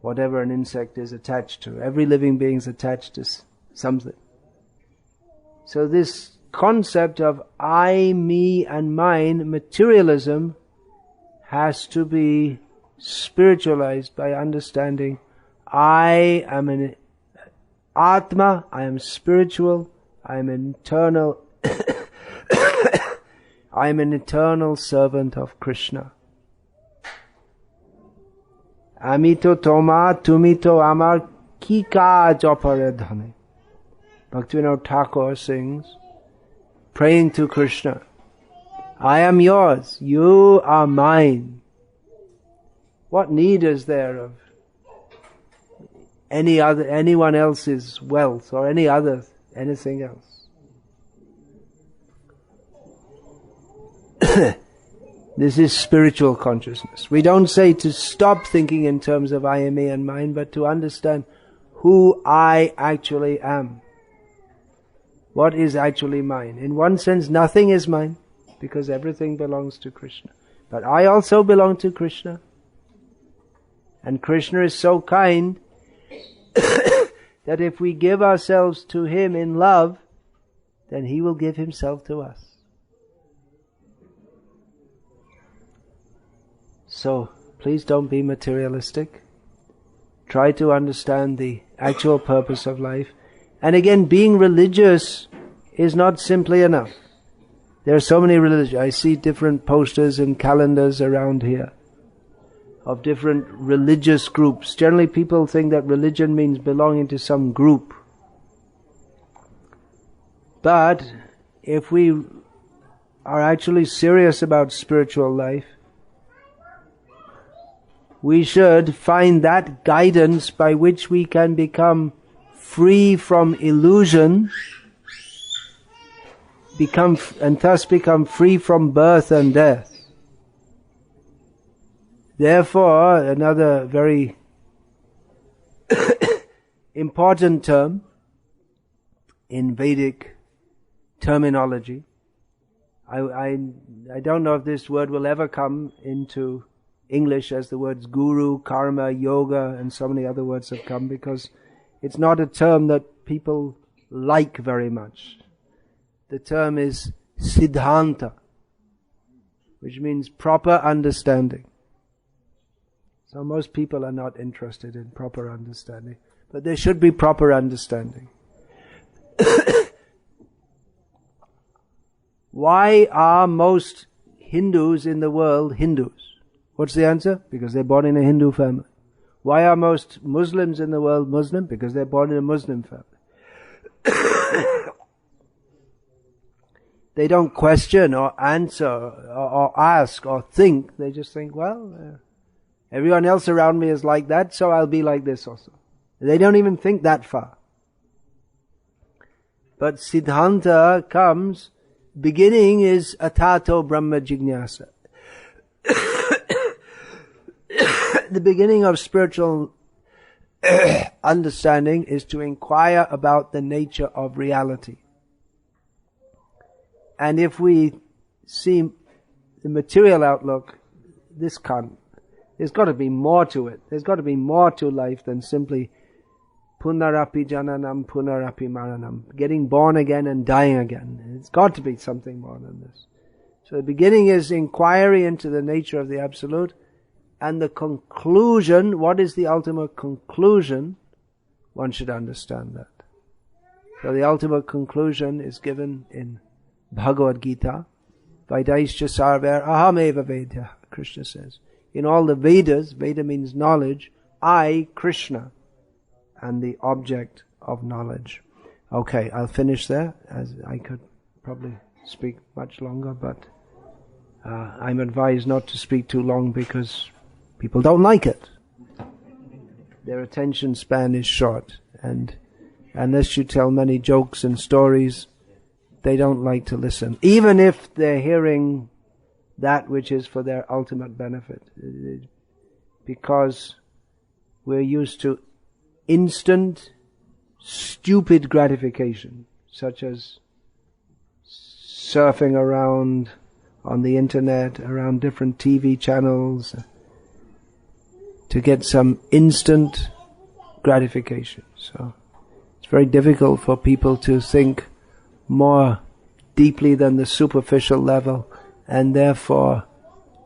whatever an insect is attached to. Every living being is attached to something. So this concept of I, me and mine, materialism, has to be spiritualized by understanding I am an Atma, I am spiritual, I am an eternal I am an eternal servant of Krishna. Amito toma tumito amar ki kaj aparadhane. Bhaktivinoda Thakur sings, praying to Krishna, I am yours, you are mine. What need is there of anyone else's wealth or anything else? This is spiritual consciousness. We don't say to stop thinking in terms of I, me and mine, but to understand who I actually am. What is actually mine? In one sense, nothing is mine, because everything belongs to Krishna. But I also belong to Krishna. And Krishna is so kind that if we give ourselves to Him in love, then He will give Himself to us. So, please don't be materialistic. Try to understand the actual purpose of life. And again, being religious is not simply enough. There are so many religions. I see different posters and calendars around here of different religious groups. Generally people think that religion means belonging to some group. But if we are actually serious about spiritual life, we should find that guidance by which we can become free from illusion, and thus become free from birth and death. Therefore, another very important term in Vedic terminology, I don't know if this word will ever come into English as the words guru, karma, yoga, and so many other words have come, because it's not a term that people like very much. The term is siddhanta, which means proper understanding. So most people are not interested in proper understanding, but there should be proper understanding. Why are most Hindus in the world Hindus? What's the answer? Because they're born in a Hindu family. Why are most Muslims in the world Muslim? Because they're born in a Muslim family. They don't question or answer or ask or think. They just think, well, everyone else around me is like that, so I'll be like this also. They don't even think that far. But Siddhanta comes, beginning is atato brahma jignasa. The beginning of spiritual understanding is to inquire about the nature of reality. And if we see the material outlook, there's got to be more to it. There's got to be more to life than simply punarapi jananam, punarapi maranam, getting born again and dying again. It's got to be something more than this. So the beginning is inquiry into the nature of the Absolute, and the conclusion, what is the ultimate conclusion? One should understand that. So the ultimate conclusion is given in Bhagavad Gita. Vedaischa sarver ahameva Vedya, Krishna says. In all the Vedas, Veda means knowledge, I, Krishna, and the object of knowledge. Okay, I'll finish there, as I could probably speak much longer, but I'm advised not to speak too long because people don't like it. Their attention span is short, and unless you tell many jokes and stories, they don't like to listen, even if they're hearing that which is for their ultimate benefit. Because we're used to instant, stupid gratification, such as surfing around on the internet, around different TV channels, to get some instant gratification. So it's very difficult for people to think more deeply than the superficial level, and therefore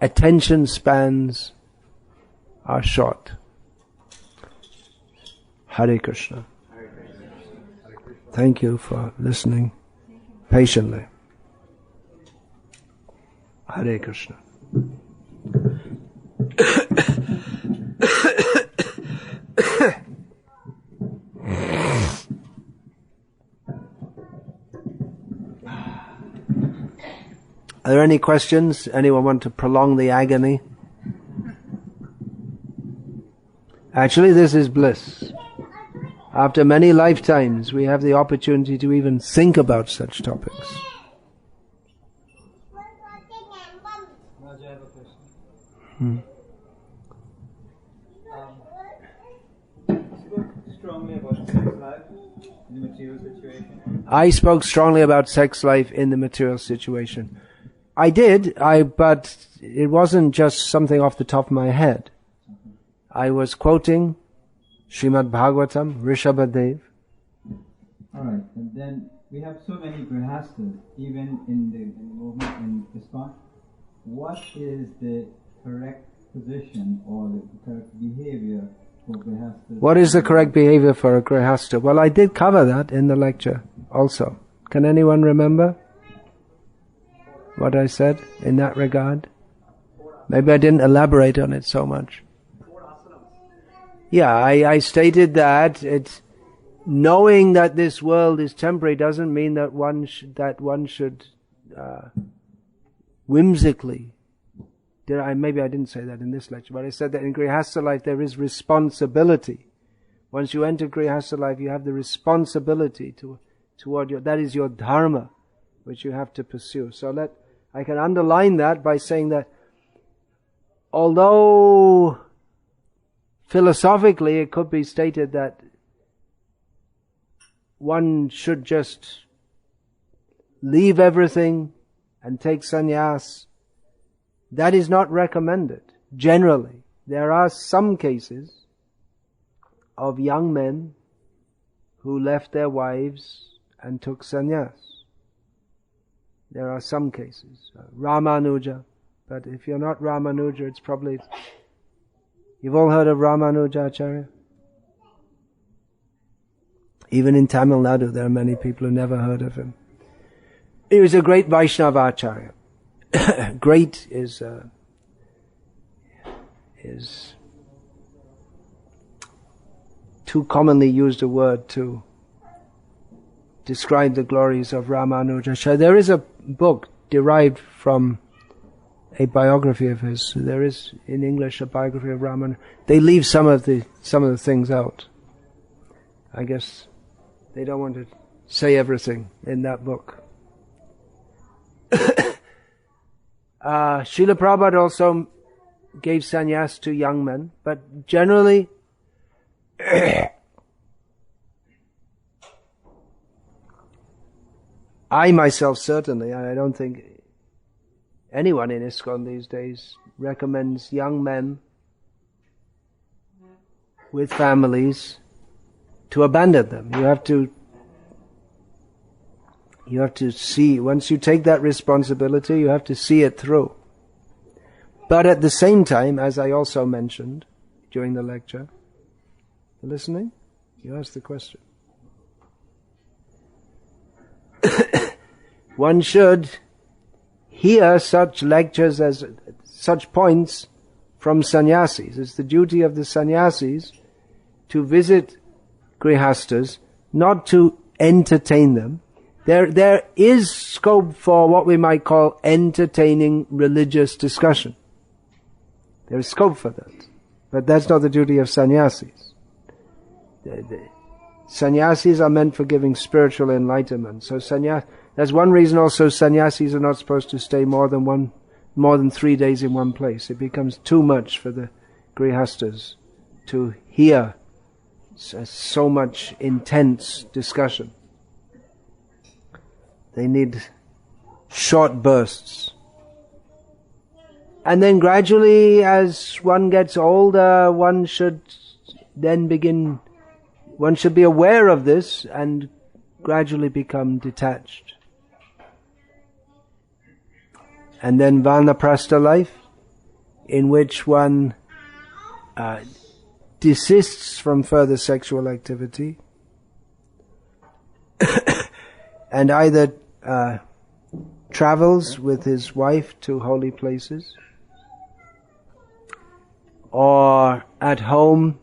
attention spans are short. Hare Krishna. Thank you for listening patiently. Hare Krishna. Are there any questions? Anyone want to prolong the agony? Actually, this is bliss. After many lifetimes, we have the opportunity to even think about such topics. Raj, I have a question. You spoke strongly about sex life in the material situation. I spoke strongly about sex life in the material situation. I did, but it wasn't just something off the top of my head. I was quoting Srimad Bhagavatam, Rishabhadev. Alright, and then we have so many grihastas, even in the movement in ISKCON. What is the correct position or the correct behavior for grihastas? What is the correct behavior for a grihasta? Well, I did cover that in the lecture also. Can anyone remember what I said in that regard? Maybe I didn't elaborate on it so much. Yeah, I stated that it's knowing that this world is temporary doesn't mean that one should whimsically. Maybe I didn't say that in this lecture, but I said that in Grihastha life there is responsibility. Once you enter Grihastha life, you have the responsibility toward that is your dharma. which you have to pursue. So I can underline that by saying that although philosophically it could be stated that one should just leave everything and take sannyas, that is not recommended. Generally, there are some cases of young men who left their wives and took sannyas. There are some cases. Ramanuja. But if you're not Ramanuja, it's probably... You've all heard of Ramanuja Acharya? Even in Tamil Nadu, there are many people who never heard of him. He was a great Vaishnava Acharya. Great is too commonly used a word to describe the glories of Ramanuja Acharya. There is a book derived from a biography of his. There is in English a biography of Ramanuja. They leave some of the things out. I guess they don't want to say everything in that book. Srila Prabhupada also gave sannyas to young men, but generally I myself certainly, I don't think anyone in ISKCON these days recommends young men with families to abandon them. You have to see, once you take that responsibility, you have to see it through. But at the same time, as I also mentioned during the lecture, you listening? You asked the question. One should hear such lectures as such points from sannyasis. It's the duty of the sannyasis to visit grihastas, not to entertain them. There is scope for what we might call entertaining religious discussion. There is scope for that. But that's not the duty of sannyasis. Sannyasis are meant for giving spiritual enlightenment. So that's one reason also sannyasis are not supposed to stay more than 3 days in one place. It becomes too much for the grihastas to hear so much intense discussion. They need short bursts. And then gradually, as one gets older, one should be aware of this and gradually become detached. And then vanaprastha life, in which one desists from further sexual activity and either travels with his wife to holy places, or at home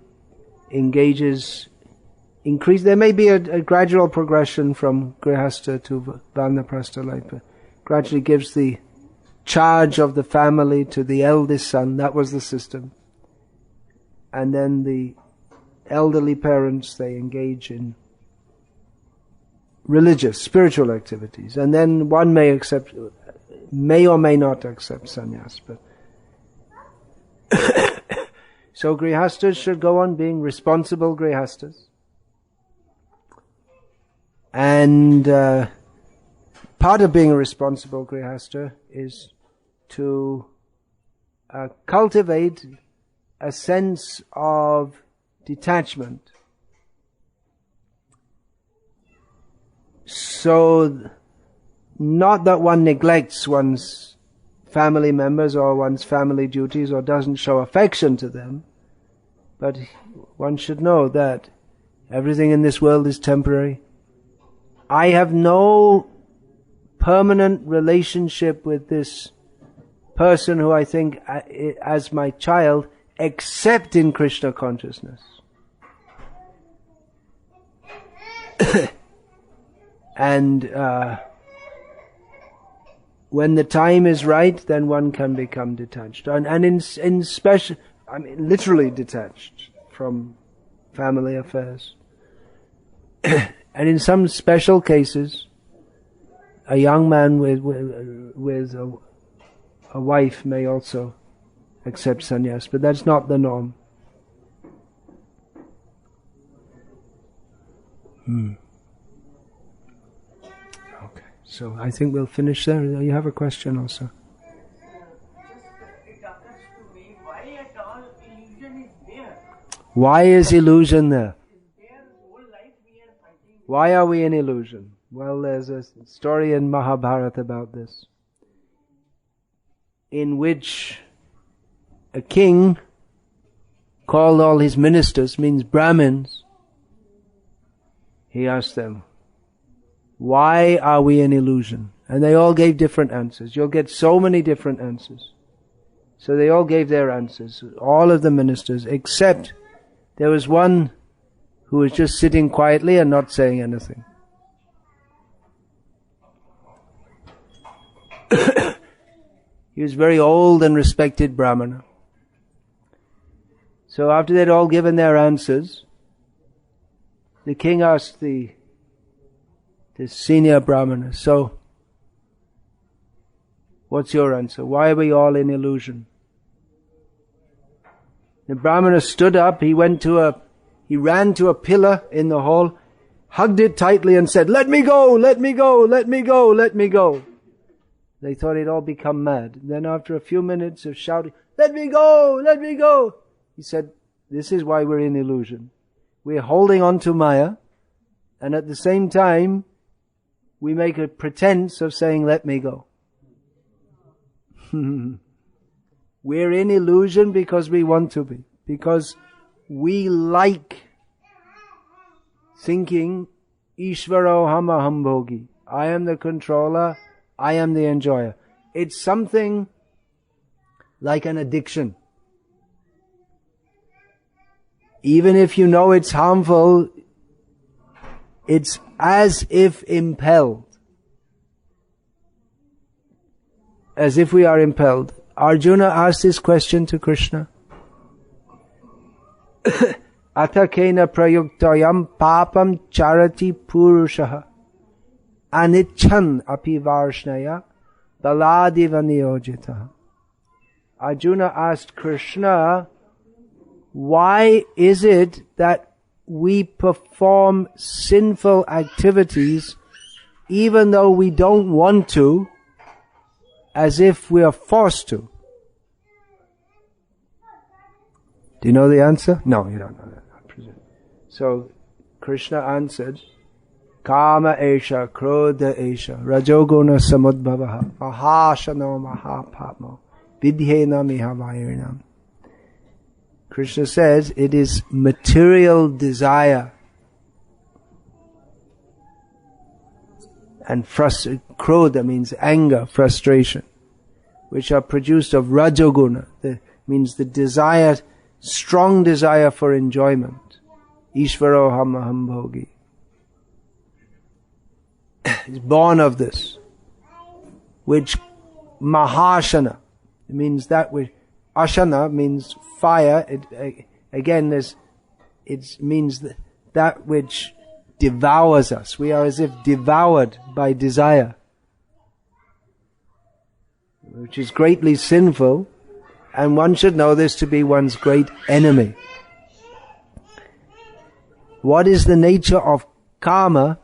there may be a gradual progression from grihastha to vanaprastha life, but gradually gives the charge of the family to the eldest son. That was the system. And then the elderly parents, they engage in religious, spiritual activities. And then one may or may not accept sannyas. But so grihastas should go on being responsible grihastas. And part of being a responsible grihasta is to cultivate a sense of detachment. So, not that one neglects one's family members or one's family duties or doesn't show affection to them, but one should know that everything in this world is temporary. I have no permanent relationship with this person who I think as my child, except in Krishna consciousness. And when the time is right, then one can become detached. And in special, I mean, literally detached from family affairs. And in some special cases, a young man with a wife may also accept sannyas, but that's not the norm. Okay, so I think we'll finish there. You have a question also? It occurs to me, why at all illusion is there? Why is illusion there? There whole life we are fighting. Why are we in illusion? Well, there's a story in Mahabharata about this, in which a king called all his ministers, means Brahmins. He asked them, why are we in illusion? And they all gave different answers. You'll get so many different answers. So they all gave their answers, all of the ministers, except there was one who was just sitting quietly and not saying anything. He was very old and respected Brahmana. So after they'd all given their answers, the king asked the senior Brahmana, so, what's your answer? Why are we all in illusion? The Brahmana stood up, he ran to a pillar in the hall, hugged it tightly and said, let me go, let me go, let me go, let me go. They thought he'd all become mad. Then after a few minutes of shouting, let me go, let me go, he said, this is why we're in illusion. We're holding on to Maya, and at the same time, we make a pretense of saying, let me go. We're in illusion because we want to be. Because we like thinking, Ishvaro hamaham bhogi. I am the controller, I am the enjoyer. It's something like an addiction. Even if you know it's harmful, it's as if impelled. As if we are impelled. Arjuna asked this question to Krishna. Atakena prayuktayam papam charati purushaha anichan api varshnaya baladiva niyojitaha. Arjuna asked Krishna, why is it that we perform sinful activities even though we don't want to, as if we are forced to? Do you know the answer? No, you don't know that, I presume. So Krishna answered, Kama esha, krodha esha, rajoguna samudbhavaha, mahashano mahapapmo, vidhena mihavairinam. Krishna says it is material desire and krodha means anger, frustration, which are produced of rajoguna, means the desire, strong desire for enjoyment. Ishvaro hamaham bhogi. Is born of this, which mahashana means that which, ashana means fire. It means that which devours us. We are as if devoured by desire, which is greatly sinful, and one should know this to be one's great enemy. What is the nature of karma?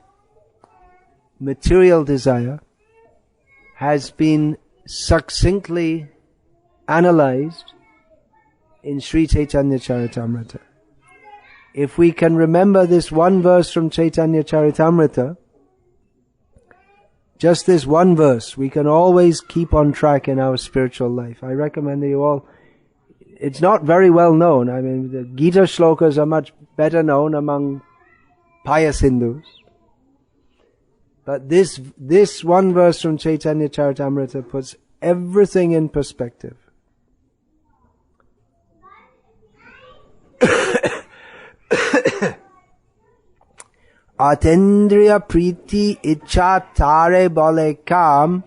Material desire has been succinctly analyzed in Sri Chaitanya Charitamrita. If we can remember this one verse from Chaitanya Charitamrita, just this one verse, we can always keep on track in our spiritual life. I recommend that you all, it's not very well known. I mean, the Gita shlokas are much better known among pious Hindus. But this one verse from Chaitanya Charitamrita puts everything in perspective. Atendriya priti icha tare bole kam,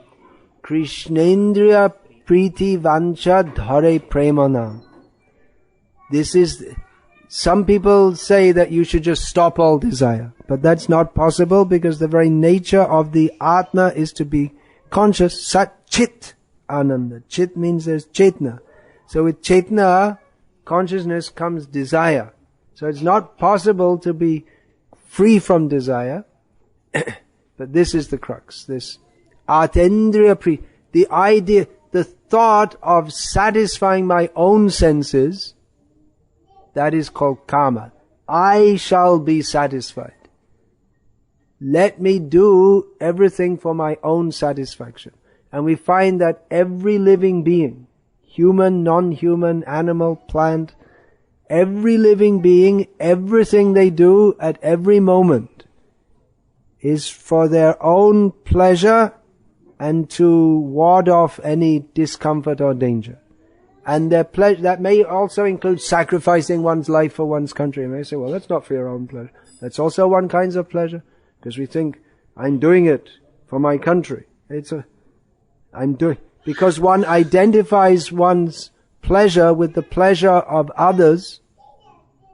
Krishnendriya priti vancha dhare premana. This is some people say that you should just stop all desire, but that's not possible because the very nature of the Atma is to be conscious. Sat Chit Ananda. Chit means there's Chetna. So with Chetna, consciousness comes desire. So it's not possible to be free from desire. But this is the crux. This Atendriya Pri. The idea, the thought of satisfying my own senses, that is called kama. I shall be satisfied. Let me do everything for my own satisfaction. And we find that every living being, human, non-human, animal, plant, every living being, everything they do at every moment is for their own pleasure and to ward off any discomfort or danger. And their pleasure, that may also include sacrificing one's life for one's country. And they say, well, that's not for your own pleasure. That's also one kind of pleasure, because we think, I'm doing it for my country. Because one identifies one's pleasure with the pleasure of others,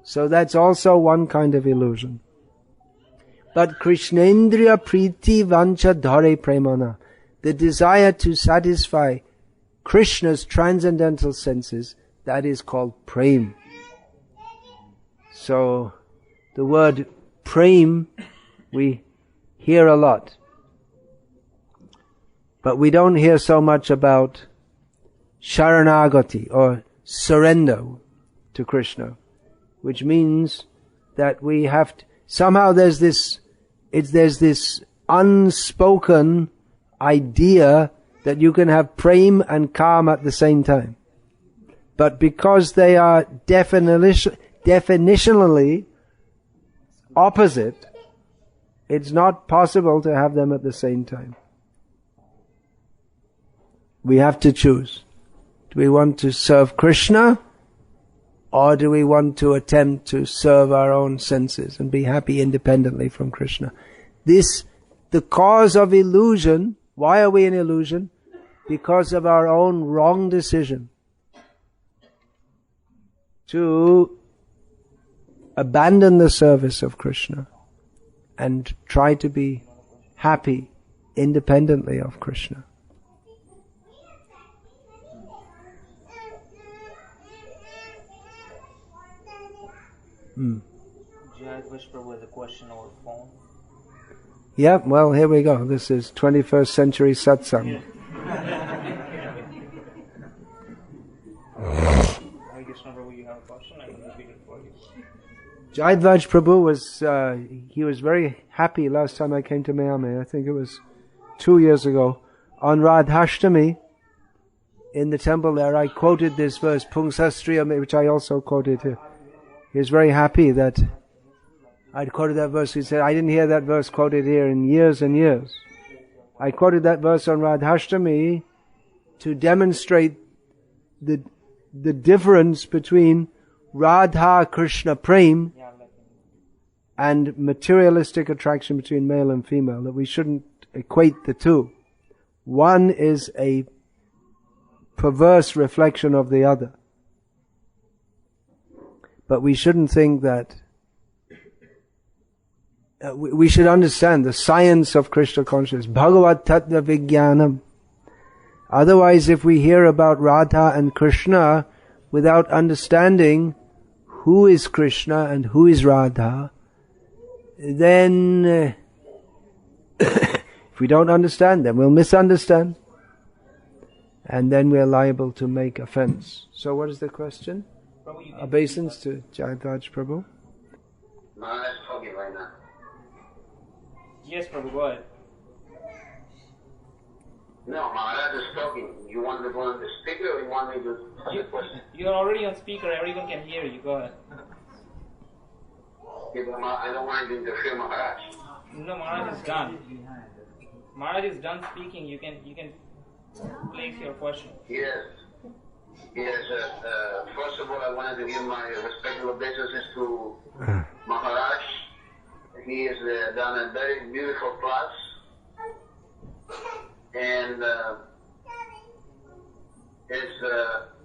so that's also one kind of illusion. But Krishnendriya Priti Vancha Dhare Premana, the desire to satisfy Krishna's transcendental senses, that is called prem. So, the word prem we hear a lot. But we don't hear so much about sharanagati, or surrender to Krishna, which means that we have to, somehow there's this unspoken idea that you can have prem and calm at the same time. But because they are definitionally opposite, it's not possible to have them at the same time. We have to choose. Do we want to serve Krishna, or do we want to attempt to serve our own senses and be happy independently from Krishna? The cause of illusion, why are we in illusion? Because of our own wrong decision to abandon the service of Krishna and try to be happy independently of Krishna. Jai Prabhu has a question over phone. Yeah, well, here we go. This is 21st century satsang. I guess Prabhu, you have a question. I can repeat it for you. Jayadvaj Prabhu was very happy last time I came to Miami. I think it was 2 years ago. On Radhashtami, in the temple there, I quoted this verse, Pungsastriyam, which I also quoted here. He was very happy that I'd quoted that verse. He said, I didn't hear that verse quoted here in years and years. I quoted that verse on Radhashtami to demonstrate the difference between Radha Krishna Prem and materialistic attraction between male and female, that we shouldn't equate the two. One is a perverse reflection of the other. But we shouldn't think that we should understand the science of Krishna consciousness, Bhagavat Tattva Vijnanam. Otherwise, if we hear about Radha and Krishna without understanding who is Krishna and who is Radha, then if we don't understand them, we'll misunderstand, and then we're liable to make offense. So what is the question? Obeisance to Jayadvaj Prabhu. Maharaj talking right now. Yes, Prabhu, go ahead. No, Maharaj is talking. You want to go on the speaker, or you want me to ask a question? You're already on speaker. Everyone can hear you. Go ahead. Yeah, but I don't want to interfere, Maharaj. No, Maharaj is done. Maharaj is done speaking. You can place your question. Yes. Yes. First of all, I wanted to give my respectful obeisances to Maharaj. He has done a very beautiful class, and it's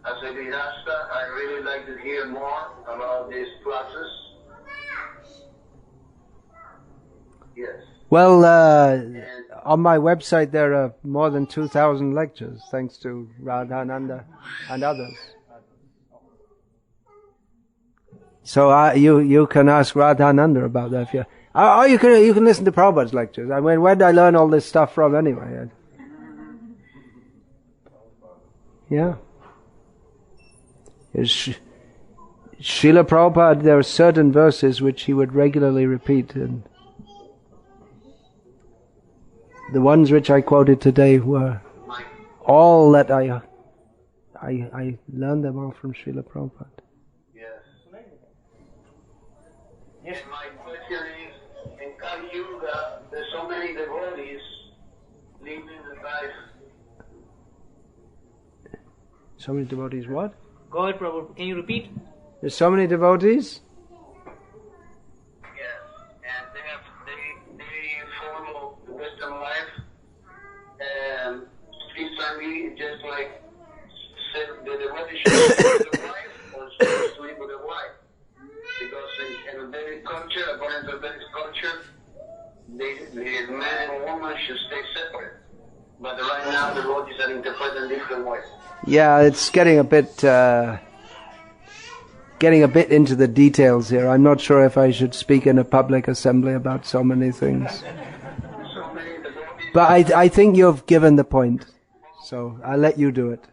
as a Grihastha, I really like to hear more about this process. Yes. Well, on my website there are more than 2,000 lectures, thanks to Radhananda and others. So you can ask Radhananda about that. If you, or you can listen to Prabhupada's lectures. I mean, where did I learn all this stuff from anyway? Yeah. Srila Prabhupada, there are certain verses which he would regularly repeat, and the ones which I quoted today were all that I learned them all from Srila Prabhupada. Yes. My question is, in Kali Yuga, there's so many devotees living the life. So many devotees what? Go ahead, Prabhu. Can you repeat? There's so many devotees? Yes, and they follow the Western life, and spiritually, just like the devotee should be the wife, or supposed to be with the wife. Because in a Vedic culture, according to Vedic culture, the man and woman should stay separate. But right now, the devotees are interpreted in different ways. Yeah, it's getting a bit into the details here. I'm not sure if I should speak in a public assembly about so many things. But I think you've given the point, so I'll let you do it.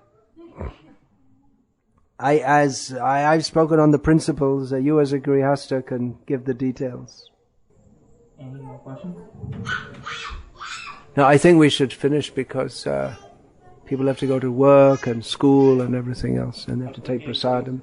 I've spoken on the principles. You as a Grihastha can give the details. Any more questions? No, I think we should finish because people have to go to work and school and everything else, and they have to take prasadam.